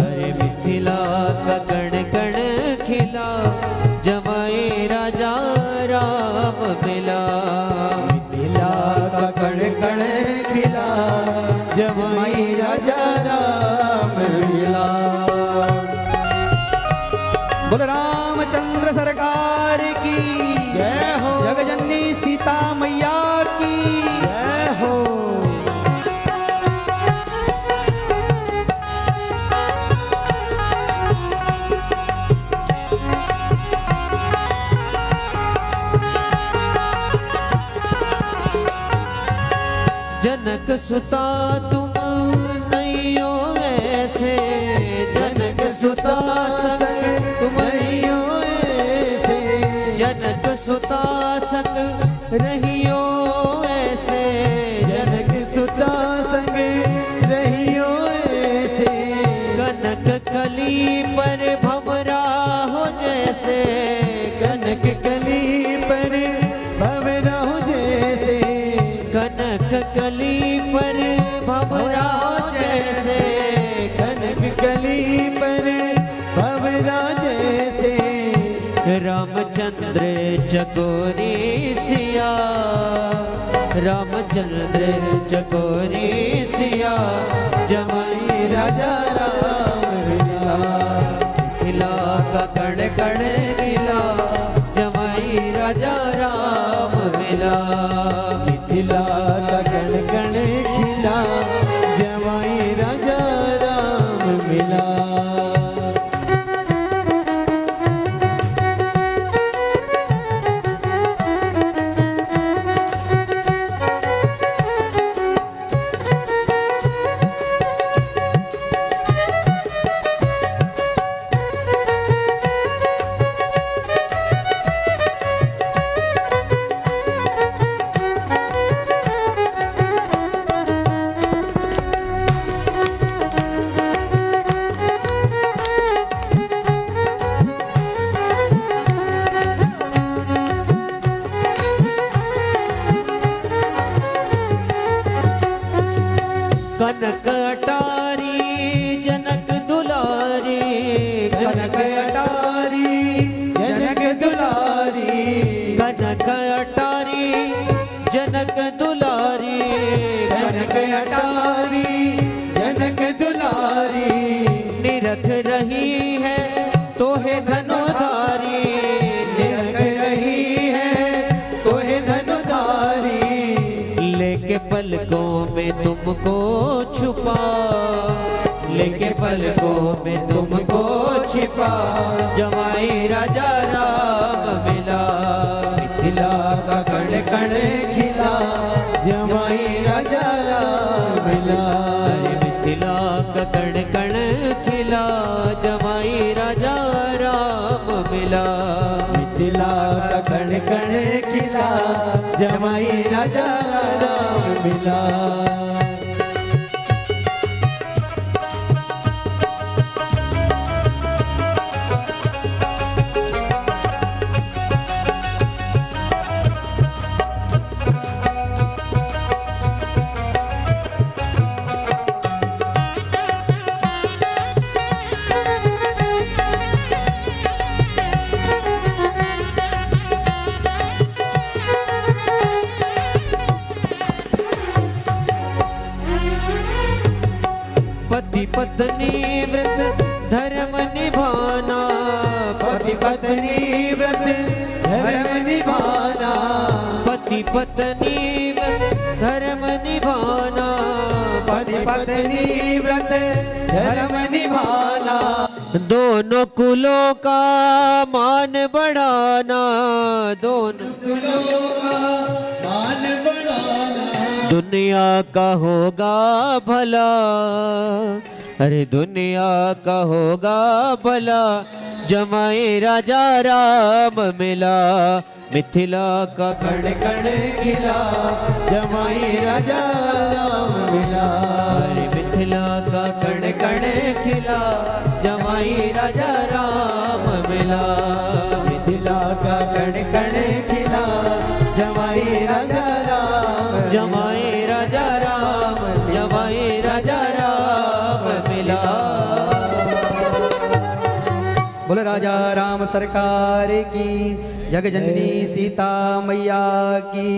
अरे मिथिला का कण कण खिला, जमाई राजा राम मिला। मिथिला का कण कण खिला, जमाई राजा राम मिला। बोलो रामचंद्र सरकार की जय हो। जगजननी सीता मैया की जय हो। जनक सुता तुम नहीं हो ऐसे, जनक सुता संग तुम नहीं हो ऐसे, जनक सुता संग रहियो ऐसे, जनक सुता संग रहियो ऐसे। कनक कली पर भंवरा हो जैसे, कनक कली पर भंवरा हो जैसे, कनक कली पर भंवरा हो जैसे, कनक कली पर भंवरा जैसे। रामचंद्र चकोरी सिया, रामचंद्र चकोरी सिया, जमाई राजा राम मिला। खिला का कण कण खिला, जमाई राजा राम मिला। मिथिला का कण कण खिला, जमाई राजा राम मिला। कनक अटारी जनक दुलारी, कनक अटारी जनक दुलारी, कनक अटारी जनक दुलारी, कनक अटारी जनक दुलारी। निरख रही है तो है धनुधारी, निरख रही है तो है धनुधारी। तुमको छुपा, लेके पलकों में तुमको छिपा, जमाई राजा राम मिला, मिथिला का कण कण खिला, जमाई राजा राम मिला। अरे मिथिला का कण कण खिला, जमाई राजा राम मिला, मिथिला का कण कण खिला, जमाई राजा राम मिला। पति पत्नी व्रत धर्म निभाना, पति पत्नी व्रत धर्म निभाना, पति पत्नी व्रत धर्म निभाना, पति पत्नी व्रत धर्म निभाना। दोनों कुलों का मान बढ़ाना, दोनों कुलों का मान बढ़ाना, दुनिया का होगा भला, अरे दुनिया का होगा भला, जमाई राजा राम मिला, मिथिला का कण कण खिला, जमाई राजा राम मिला। अरे मिथिला का कण कण खिला, जमाई राजा राम मिला, मिथिला का कण कण खिला, जमाई राजा राम, जमाई राजा राम, जमाई राजा राम मिला। बोले राजा राम सरकार की, जग जननी सीता मैया की।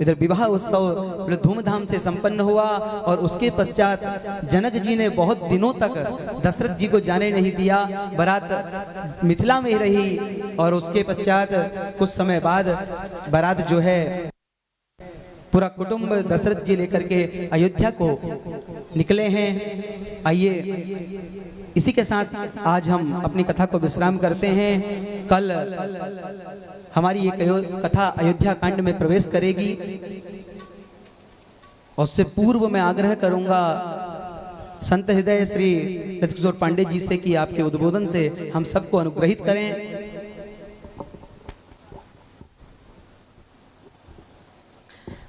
इधर विवाह उत्सव बड़े धूमधाम से संपन्न हुआ और उसके पश्चात जनक जी ने बहुत दिनों तक दशरथ जी को जाने नहीं दिया। बारात मिथिला में ही रही और उसके पश्चात कुछ समय बाद बारात जो है पूरा कुटुंब दशरथ जी लेकर के अयोध्या को निकले हैं। आइए इसी के साथ आज हम अपनी कथा को विश्राम करते हैं। कल हमारी ये कथा अयोध्या कांड में प्रवेश करेगी और उससे पूर्व मैं आग्रह करूंगा संत हृदय श्री रजकिशोर पांडे जी से कि आपके उद्बोधन से हम सबको अनुग्रहित करें।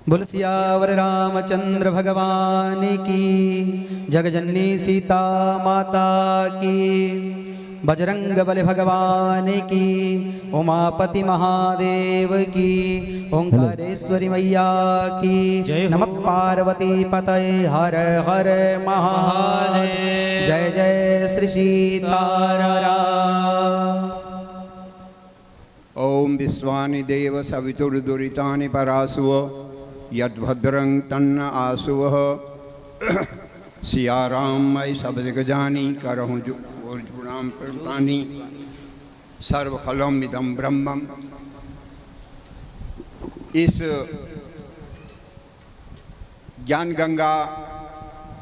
बोल सियावर रामचंद्र भगवान की, जगजननी सीता माता की, बजरंग बली भगवान की, उमापति महादेव की, ओंकारेश्वरी मैया की, नमः पार्वती पतये हर हर महादेव। जय जय श्री सीताराम। ओम विश्वानि देव सवितुर्दुरितानि परासुव, यद्भद्रं तन्न आसुवः। सियाराम मई सब जग जानी, करहूँ जुणाम प्रणानी, सर्वफलम इदम ब्रह्मम। इस ज्ञान गंगा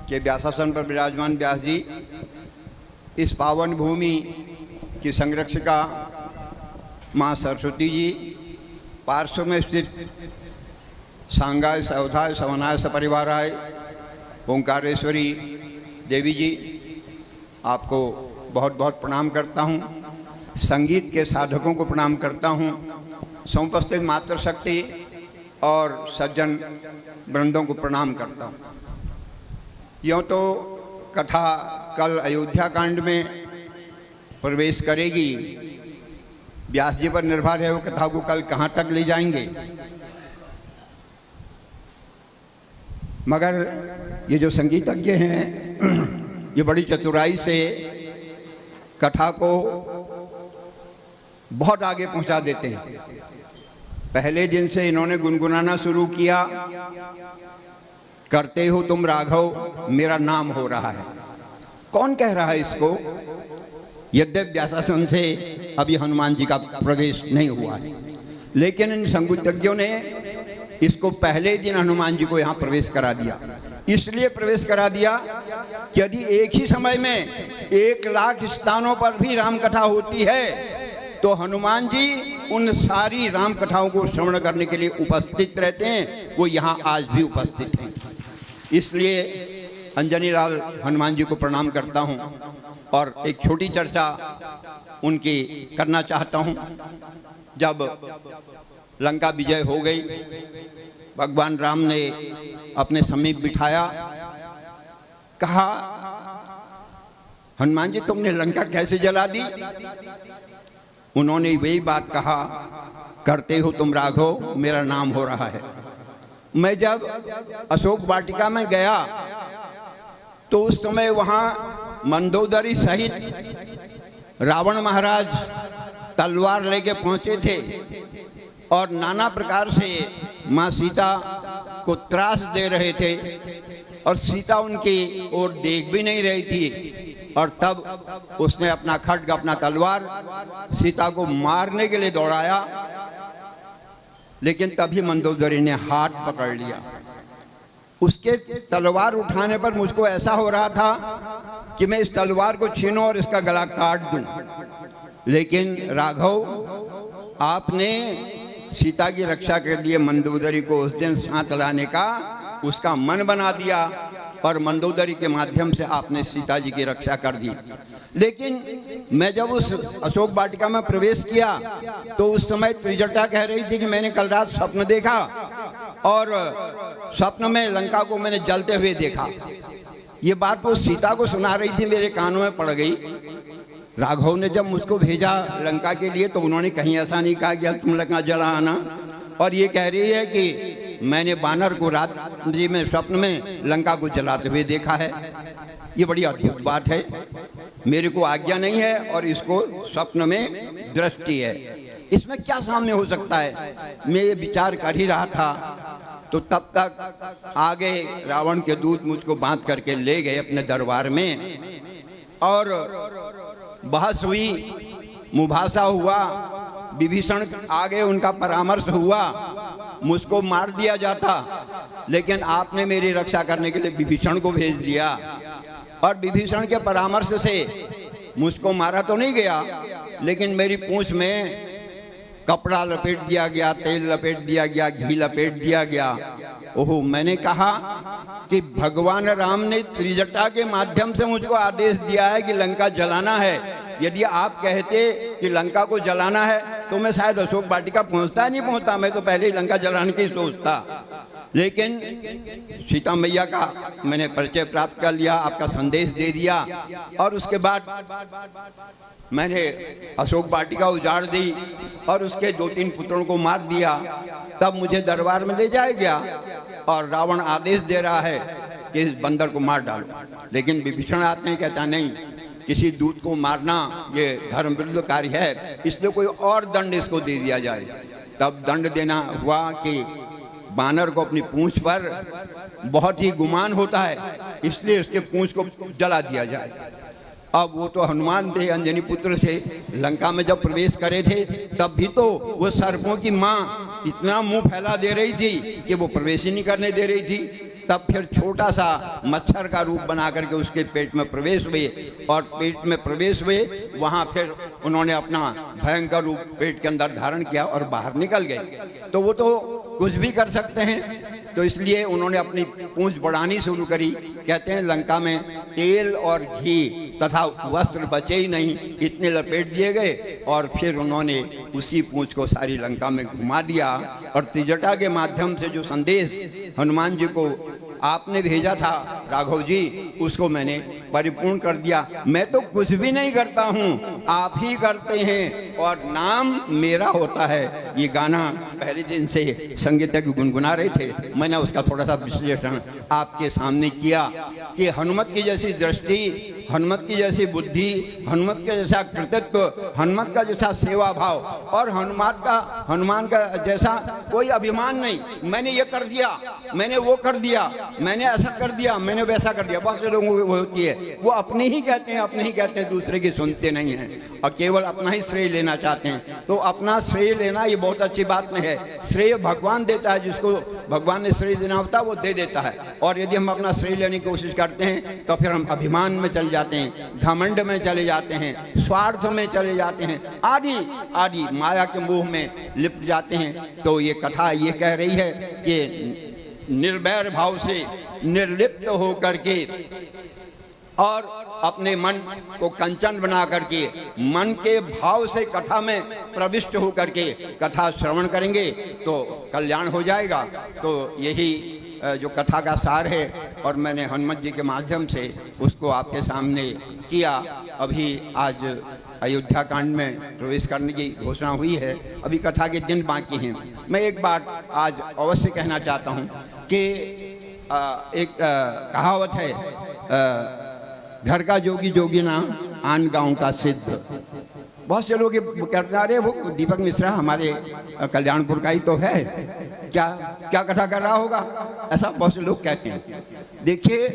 के व्यासासन पर विराजमान व्यास जी इस पावन भूमि की संरक्षिका माँ सरस्वती जी, पार्श्व में स्थित सांगाय सवधाय सवनाय सपरिवाराय ओंकारेश्वरी देवी जी, आपको बहुत बहुत प्रणाम करता हूँ। संगीत के साधकों को प्रणाम करता हूँ। समुपस्थित मातृशक्ति और सज्जन वृंदों को प्रणाम करता हूँ। यूँ तो कथा कल अयोध्या कांड में प्रवेश करेगी, व्यास जी पर निर्भर है वो कथा को कल कहाँ तक ले जाएंगे। मगर ये जो संगीतज्ञ हैं ये बड़ी चतुराई से कथा को बहुत आगे पहुंचा देते हैं। पहले दिन से इन्होंने गुनगुनाना शुरू किया, करते हो तुम राघव मेरा नाम हो रहा है। कौन कह रहा है इसको? यद्यपि व्यासासन से अभी हनुमान जी का प्रवेश नहीं हुआ है, लेकिन इन संगीतज्ञों ने इसको पहले दिन हनुमान जी को यहाँ प्रवेश करा दिया। इसलिए प्रवेश करा दिया कि यदि एक ही समय में 1,00,000 स्थानों पर भी राम कथा होती है तो हनुमान जी उन सारी राम कथाओं को श्रवण करने के लिए उपस्थित रहते हैं। वो यहाँ आज भी उपस्थित हैं। इसलिए अंजनी लाल हनुमान जी को प्रणाम करता हूँ और एक छोटी चर्चा उनकी करना चाहता हूँ। जब लंका विजय हो गई, भगवान राम ने अपने समीप बिठाया, कहा हनुमान जी तुमने लंका कैसे जला दी? उन्होंने वही बात कहा, करते हो तुम राघव, मेरा नाम हो रहा है। मैं जब अशोक वाटिका में गया तो उस समय वहां मंदोदरी सहित रावण महाराज तलवार लेके पहुंचे थे और नाना प्रकार से माँ सीता को त्रास दे रहे थे और सीता उनकी ओर देख भी नहीं रही थी। और तब उसने अपना खड्ग, अपना तलवार सीता को मारने के लिए दौड़ाया, लेकिन तभी मंदोदरी ने हाथ पकड़ लिया। उसके तलवार उठाने पर मुझको ऐसा हो रहा था कि मैं इस तलवार को छीनूं और इसका गला काट दूं, लेकिन राघव आपने सीता की रक्षा के लिए मंदोदरी को उस दिन साथ लाने का उसका मन बना दिया और मंदोदरी के माध्यम से आपने सीता जी की रक्षा कर दी। लेकिन मैं जब उस अशोक वाटिका में प्रवेश किया तो उस समय त्रिजटा कह रही थी कि मैंने कल रात स्वप्न देखा और स्वप्न में लंका को मैंने जलते हुए देखा। ये बात वो सीता को सुना रही थी, मेरे कानों में पड़ गई। राघव ने जब मुझको भेजा लंका के लिए तो उन्होंने कहीं ऐसा नहीं कहा कि तुम लंका जला आना, और ये कह रही है कि मैंने बानर को रात्रि में स्वप्न में लंका को जलाते हुए देखा है। ये बड़ी अद्भुत बात है, मेरे को आज्ञा नहीं है और इसको स्वप्न में दृष्टि है। इसमें क्या सामने हो सकता है, मैं ये विचार कर ही रहा था तो तब तक आगे रावण के दूत मुझको बांध करके ले गए अपने दरबार में और बहस हुई, मुभासा हुआ, विभीषण आगे उनका परामर्श हुआ। मुझको मार दिया जाता, लेकिन आपने मेरी रक्षा करने के लिए विभीषण को भेज दिया और विभीषण के परामर्श से मुझको मारा तो नहीं गया, लेकिन मेरी पूंछ में कपड़ा लपेट दिया गया, तेल लपेट दिया गया, घी लपेट दिया गया। ओहो, मैंने कहा कि भगवान राम ने त्रिजटा के माध्यम से मुझको आदेश दिया है कि लंका जलाना है। यदि आप कहते कि लंका को जलाना है तो मैं शायद अशोक वाटिका पहुंचता नहीं पहुंचता, मैं तो पहले ही लंका जलाने की सोचता। लेकिन सीता मैया का मैंने परिचय प्राप्त कर लिया, आपका संदेश दे दिया और उसके बाद मैंने अशोक वाटिका उजाड़ दी और उसके 2-3 पुत्रों को मार दिया। तब मुझे दरबार में ले जाया गया और रावण आदेश दे रहा है कि इस बंदर को मार डालो, लेकिन विभीषण आते हैं, कहता नहीं, किसी दूत को मारना ये धर्म विरुद्ध कार्य है, इसलिए कोई और दंड इसको दे दिया जाए। तब दंड देना हुआ कि बानर को अपनी पूंछ पर बहुत ही गुमान होता है, इसलिए उसके पूंछ को जला दिया जाए। अब वो तो हनुमान थे, अंजनी पुत्र थे, लंका में जब प्रवेश करे थे तब भी तो वो सर्पों की माँ इतना मुंह फैला दे रही थी कि वो प्रवेश ही नहीं करने दे रही थी। तब फिर छोटा सा मच्छर का रूप बना करके उसके पेट में प्रवेश हुए और पेट में प्रवेश हुए, वहाँ फिर उन्होंने अपना भयंकर रूप पेट के अंदर धारण किया और बाहर निकल गए। तो वो तो कुछ भी कर सकते हैं, तो इसलिए उन्होंने अपनी पूंछ बढ़ानी शुरू करी। कहते हैं लंका में तेल और घी तथा वस्त्र बचे ही नहीं, इतने लपेट दिए गए और फिर उन्होंने उसी पूंछ को सारी लंका में घुमा दिया और त्रिजटा के माध्यम से जो संदेश हनुमान जी को आपने भेजा था राघव जी, उसको मैंने परिपूर्ण कर दिया। मैं तो कुछ भी नहीं करता हूँ, आप ही करते हैं और नाम मेरा होता है। ये गाना पहले दिन से संगीतज्ञ गुनगुना रहे थे, मैंने उसका थोड़ा सा विश्लेषण आपके सामने किया कि हनुमत की जैसी दृष्टि, हनुमत की जैसी बुद्धि, हनुमत का जैसा कृतित्व, हनुमत का जैसा सेवा भाव और हनुमान का जैसा कोई अभिमान नहीं, मैंने ये कर दिया, मैंने वो कर दिया। मैंने ऐसा कर दिया, मैंने वैसा कर दिया। बहुत से लोगों को वो होती है, वो अपने ही कहते हैं, दूसरे की सुनते नहीं हैं और केवल अपना ही श्रेय लेना चाहते हैं। तो अपना श्रेय लेना ये बहुत अच्छी बात नहीं है। श्रेय भगवान देता है, जिसको भगवान ने श्रेय देना होता है वो दे देता है। और यदि हम अपना श्रेय लेने की कोशिश करते हैं तो फिर हम अभिमान में चले जाते हैं, घमंड में चले जाते हैं, स्वार्थ में चले जाते हैं, आदि आदि माया के मोह में लिप्त जाते हैं। तो ये कथा ये कह रही है कि निर्वैर भाव से निर्लिप्त होकर के और अपने मन को कंचन बना करके मन के भाव से कथा में प्रविष्ट होकर के कथा श्रवण करेंगे तो कल्याण हो जाएगा। तो यही जो कथा का सार है और मैंने हनुमत जी के माध्यम से उसको आपके सामने किया। अभी आज अयोध्या कांड में प्रवेश करने की घोषणा हुई है, अभी कथा के दिन बाकी हैं। मैं एक बात आज अवश्य कहना चाहता हूँ कि एक कहावत है, घर का जोगी जोगीना आन गांव का सिद्ध। बहुत से लोग कहते हैं अरे वो दीपक मिश्रा हमारे कल्याणपुर का ही तो है, क्या क्या कथा कर रहा होगा, ऐसा बहुत से लोग कहते हैं। देखिए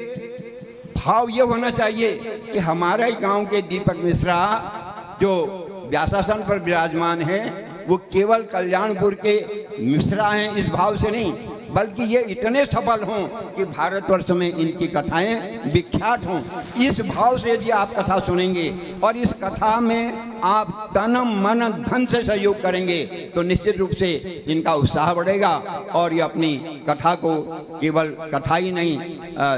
भाव ये होना चाहिए कि हमारे गांव के दीपक मिश्रा जो व्यासासन पर विराजमान है वो केवल कल्याणपुर के मिश्रा हैं इस भाव से नहीं, बल्कि ये इतने सफल हों कि भारतवर्ष में इनकी कथाएं विख्यात हों। इस भाव से यदि आप कथा सुनेंगे और इस कथा में आप तन मन धन से सहयोग करेंगे तो निश्चित रूप से इनका उत्साह बढ़ेगा और ये अपनी कथा को केवल कथा ही नहीं,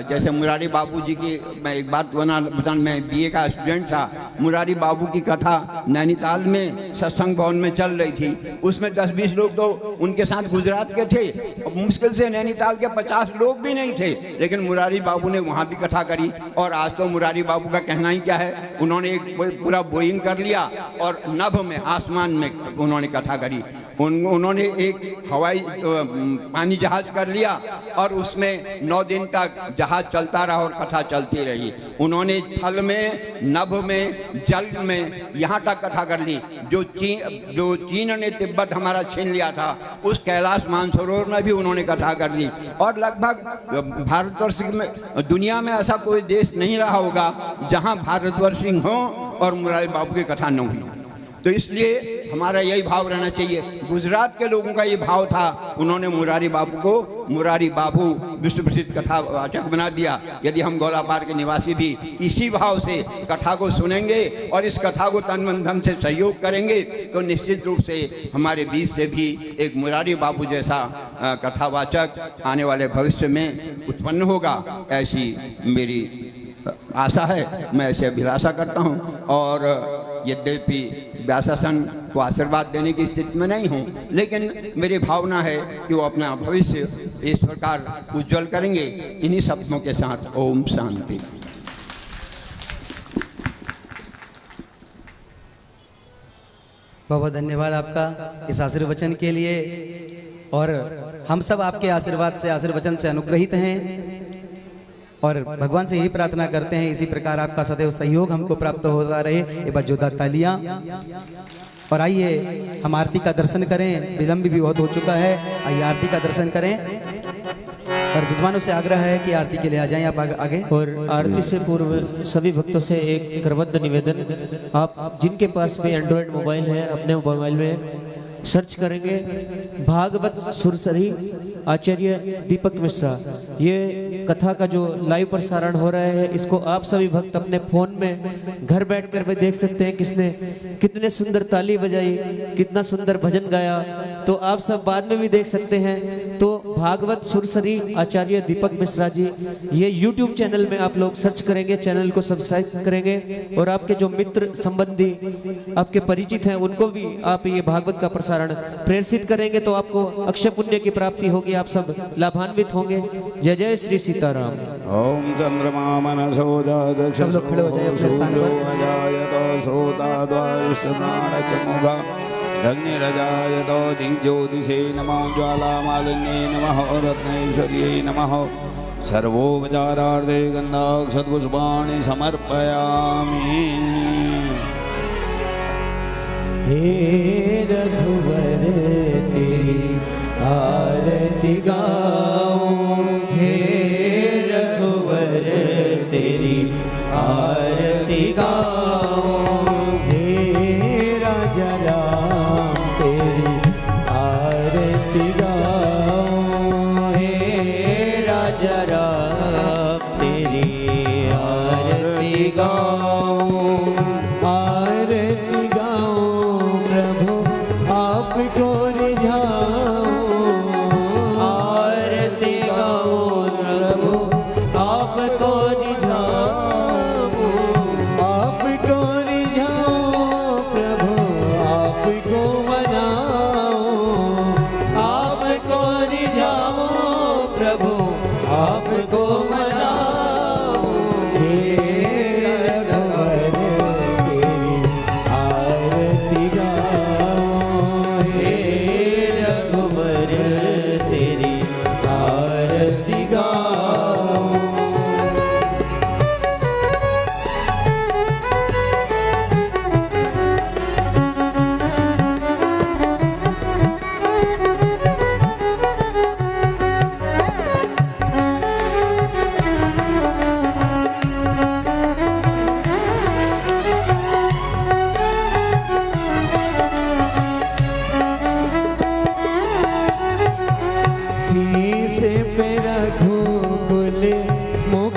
जैसे मुरारी बाबू जी की मैं एक बात बता, मैं बीए का स्टूडेंट था, मुरारी बाबू की कथा नैनीताल में सत्संग भवन में चल रही थी, उसमें 10-20 लोग तो उनके साथ गुजरात के थे, मुश्किल से नैनीताल के 50 लोग भी नहीं थे, लेकिन मुरारी बाबू ने वहाँ भी कथा करी। और आज तो मुरारी बाबू का कहना ही क्या है, उन्होंने एक पूरा बोइंग कर लिया और नभ में आसमान में उन्होंने कथा करी। उन्होंने एक हवाई पानी जहाज कर लिया और उसमें 9 दिन तक जहाज चलता रहा और कथा चलती रही। उन्होंने थल में, नभ में, जल में, यहाँ तक कथा कर ली। जो चीन ने तिब्बत हमारा छीन लिया था उस कैलाश मानसरोवर में भी उन्होंने कथा कर दी। और लगभग भारतवर्ष में, दुनिया में ऐसा कोई देश नहीं रहा होगा जहाँ भारतवर्षी हो और मुरारी बाबू की कथा न हुई। तो इसलिए हमारा यही भाव रहना चाहिए। गुजरात के लोगों का ये भाव था, उन्होंने मुरारी बाबू को मुरारी बाबू विश्व प्रसिद्ध कथावाचक बना दिया। यदि हम गोलापार के निवासी भी इसी भाव से कथा को सुनेंगे और इस कथा को तन मन धन से सहयोग करेंगे तो निश्चित रूप से हमारे बीच से भी एक मुरारी बाबू जैसा कथावाचक आने वाले भविष्य में उत्पन्न होगा, ऐसी मेरी आशा है, मैं ऐसे अभिलाषा करता हूँ। और यद्यपि व्यासासन को आशीर्वाद देने की स्थिति में नहीं हूँ, लेकिन मेरी भावना है कि वो अपना भविष्य इस प्रकार उज्जवल करेंगे। इन्हीं शब्दों के साथ ओम शांति। बहुत बहुत धन्यवाद आपका इस आशीर्वचन के लिए। और हम सब आपके आशीर्वाद से, आशीर्वचन से अनुग्रहित हैं और भगवान से यही प्रार्थना करते हैं इसी प्रकार आपका सदैव सहयोग हमको प्राप्त होता रहे। एक बार जोरदार तालियां। और आइए हम आरती का दर्शन करें, विलंब भी बहुत हो चुका है, आइए आरती का दर्शन करें। और विद्वानों से आग्रह है कि आरती के लिए आ जाएं आप आगे। और आरती से पूर्व सभी भक्तों से एक करबद्ध निवेदन, आप जिनके पास में एंड्रॉयड मोबाइल है अपने मोबाइल में सर्च करेंगे भागवत सुरसरी आचार्य दीपक मिश्रा, ये कथा का जो लाइव प्रसारण हो रहा है इसको आप सभी भक्त अपने फोन में घर बैठकर भी देख सकते हैं। किसने कितने सुंदर ताली बजाई, कितना सुंदर भजन गाया, तो आप सब बाद में भी देख सकते हैं। तो भागवत सुरसरी आचार्य दीपक मिश्रा जी, ये YouTube चैनल में आप लोग सर्च करेंगे, चैनल को सब्सक्राइब करेंगे और आपके जो मित्र संबंधी आपके परिचित हैं उनको भी आप ये भागवत का प्रसारण प्रेषित करेंगे तो आपको अक्षय पुण्य की प्राप्ति होगी, आप सब लाभान्वित होंगे। जय जय श्री सीताराम। ओम चंद्रमा मनसो सब लोग खड़े हो जाए अपने स्थान पर। श्रोता अग्निरजायतो दिग्ज्योतिषे नमो ज्वालामालिन्ये नमः रत्नेश्वर्यै नमः। सर्वोपचारार्थे गन्धाक्षतपुष्पाणि समर्पयामि। हे रघुवर तेरी आरती गाऊं, हे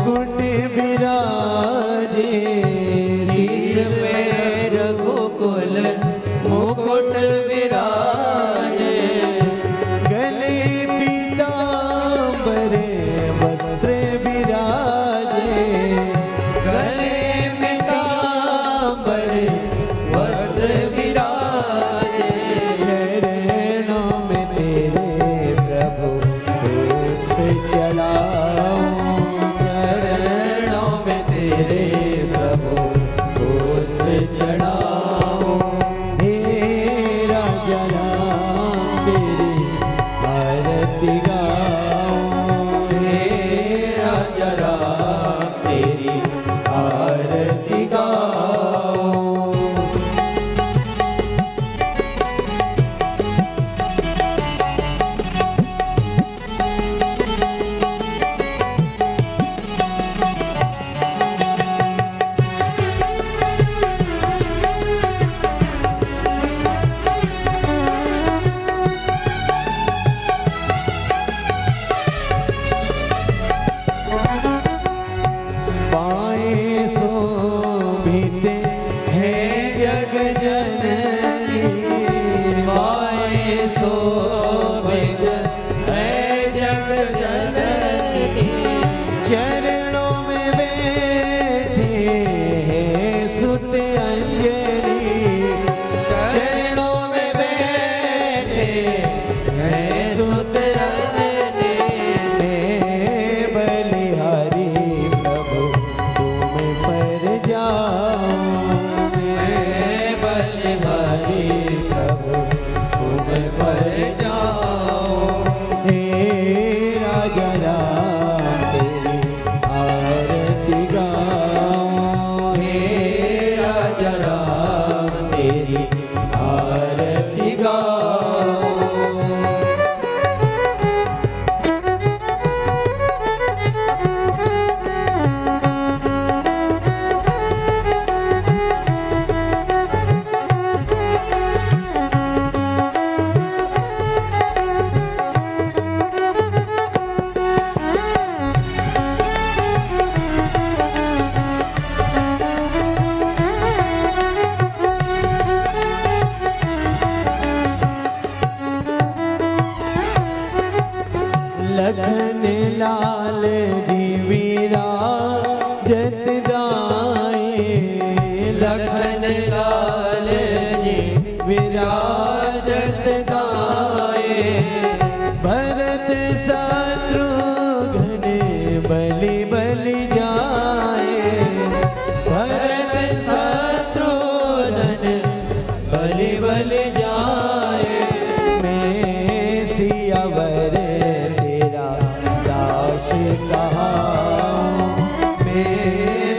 मुकुट विराजे शीश पे रघुकुल मुकुट विराजे गले पीतांबर वस्त्र विराजे गले पीतांबर वस्त्र विराजे चरणों में तेरे प्रभु पुष्प चढ़ाऊं चरणों में तेरे प्रभु पुष्प चढ़ाऊं हे राजा राम तेरी आरती गाऊं हे राजा राम तेरी आरती गाऊं पाए शोभित है जग जननी माए शोभित है जग जननी चरणों में बैठे हैं सुत अंजनी चरणों में बैठे हैं सुत अंजनी मैं बलिहारी प्रभु तुम पर जाऊं मैं बलिहारी प्रभु तुम पर जाऊं हे राजा राम तेरी आरती गाऊं हे राजा राम तेरी आरती गाऊं लखन लाल दिवीरा जत दाए लखन लाल जी विराजत गाए भरत शत्रुघ्न बलि बलि जाए भरत शत्रुघ्न बलि बलि जाए मैं सियावर तेरा दास कहाऊं मैं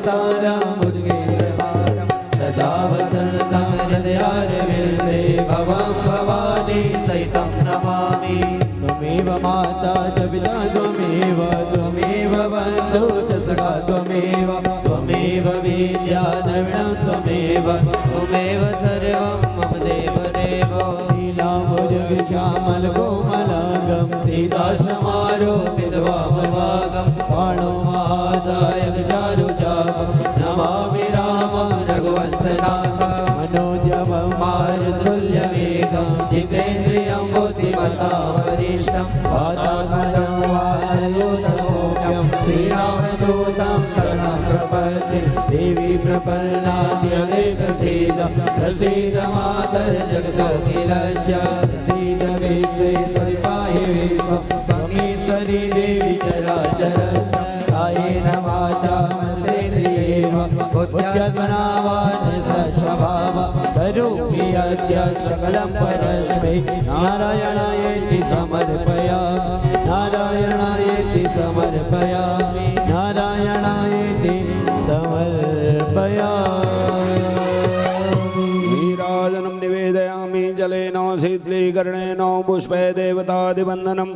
सारं भुजगेन्द्रहारं सदा वसन्तं हृदयारविन्दे भवं भवानी सहितं नमामि। त्वमेव माता च पिता त्वमेव बन्धु च सखा त्वमेव विद्या द्रविणं त्वमेव सर्वं मम देवदेव। नीलाम्बुजश्यामलकोमलाङ्गं सीताश्रमारोपित वामभागं बाणो महासायक चारुचापं नमामि रामं रघुवंशनाथं। मनोजवं मारुतुल्यवेगं जितेन्द्रियं बुद्धिमतां वरिष्ठं वातात्मजं वानरोधमोक्ष्यं श्रीरामदूतं शरणं प्रपद्ये। देवी प्रपन्नाद्यमे प्रसीद मातर्जगदखिलस्य प्रसीद विश्वेश्वरि पाहि विश्वं त्वमीश्वरी देवी चराचरस्य। कायेन वाचा मनसेन्द्रियेण बुद्ध्यात्मना वा निःस्वभाव करोमि यद्य सकलं परस्मै नारायणायेति समर्पयामि नारायणायेति समर्पयामि नारायणायेति समर्पयामि। नीराजनं निवेदयामि जलेन शीतलीकरणेन पुष्पे देवतादिवन्दनं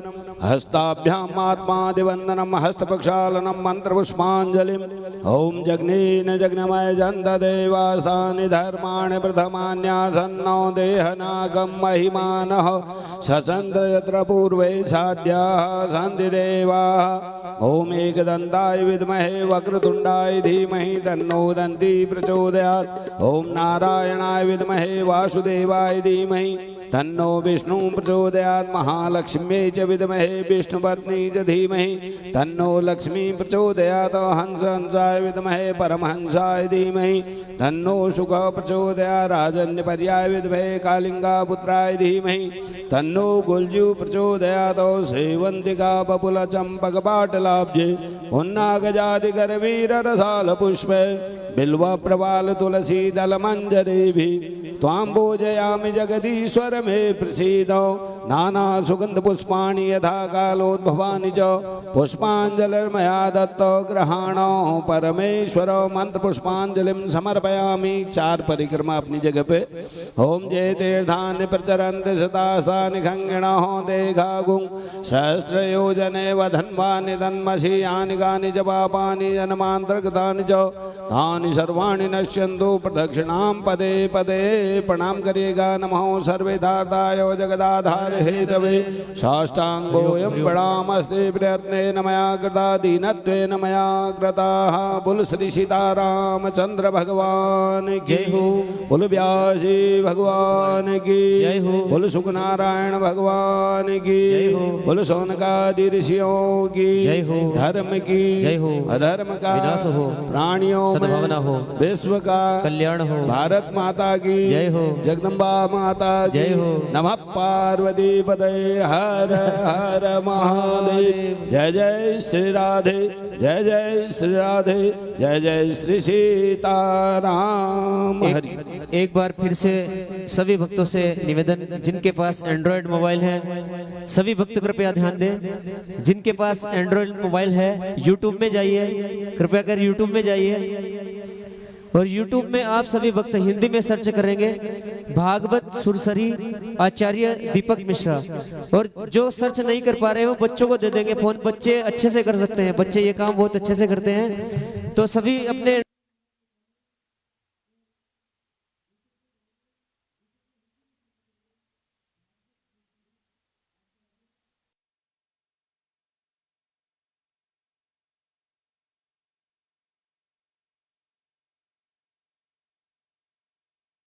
हस्ताभ्याम् आत्मादिवन्दनं हस्तप्रक्षालनं मन्त्रपुष्पाञ्जलिम्। ॐ जग्नेन जग्नमय जन्तदेवास्तानि धर्माणि प्रथमान्यासन्नो देहनागं महिमानः सचन्द्र यत्र पूर्वे साध्याः सन्ति देवाः। ॐ एकदन्ताय विद्महे वक्रतुण्डाय धीमहि तन्नो दन्ती प्रचोदयात्। ॐ नारायणाय विद्महे वासुदेवाय धीमहि तन्नो विष्णु प्रचोदयात्। महालक्ष्म्यै च विद्महे विष्णुपत्नी च धीमहि तन्नो लक्ष्मी प्रचोदयात्। हंसाय विद्महे परमहंसाय धीमहि तन्नो शुक प्रचोदयात्। राजन्यपर्याय विद्महे कालिंगापुत्राय धीमहि तन्नो गुल्जु प्रचोदयात्। सेवन्तिका बपुलचम्पकपाटलाब्जे उन्नागजादिकरवीररसालपुष्पे बिल्वप्रवाल तुलसीदलमञ्जरीभिः त्वां पूजयामि जगदीश्वर मे प्रसीद। नाना सुगन्धपुष्पाणि यथा कालोद्भवानि च पुष्पाञ्जलिर्मया दत्त ग्रहाणो परमेश्वर। मंत्रपुष्पाञ्जलिं समर्पयामि। 4 परिक्रमा अपनी जगह पे। ओम जय तीर्थानि प्रचरन्ति शतास्तानि खङ्गिणः देघागुं सहस्रयोजने वधन्वानि तन्मसि यानि कानि च पापानि जन्मान्तर्गतानि च तानि सर्वाणि नश्यन्तु। प्रदक्षिणां पदे पदे प्रणाम करिएगा। नमो सर्वेदाताय जगदाधार हेतवे साष्टांगोऽयं प्रणामस्ते प्रयत्नेन मया कृता दीनत्वेन मया कृताः। बोल श्री सीतारामचंद्र भगवान की जय हो। बोल व्यासी भगवान की जय हो। बोल सुखनारायण भगवान की जय हो। बोल सौनकादि ऋषियों की जय हो। धर्म की जय हो। अधर्म का विनाश हो। प्राणियों सद्भावना हो। विश्व का कल्याण हो। भारत माता की जय हो। जगदम्बा माता जय हो। नमः पार्वती पदे हर हर महादेव। जय जय श्री राधे जय जय श्री राधे जय जय श्री सीताराम। हरि। एक बार फिर से सभी भक्तों से निवेदन, जिनके पास एंड्रॉयड मोबाइल है सभी भक्त कृपया ध्यान दें। जिनके पास एंड्रॉयड मोबाइल है यूट्यूब में जाइए, कृपया कर यूट्यूब में जाइए और YouTube में आप सभी भक्त हिंदी में सर्च करेंगे भागवत सुरसरी आचार्य दीपक मिश्रा। और जो सर्च नहीं कर पा रहे हो बच्चों को दे देंगे फोन, बच्चे अच्छे से कर सकते हैं, बच्चे ये काम बहुत अच्छे से करते हैं। तो सभी अपने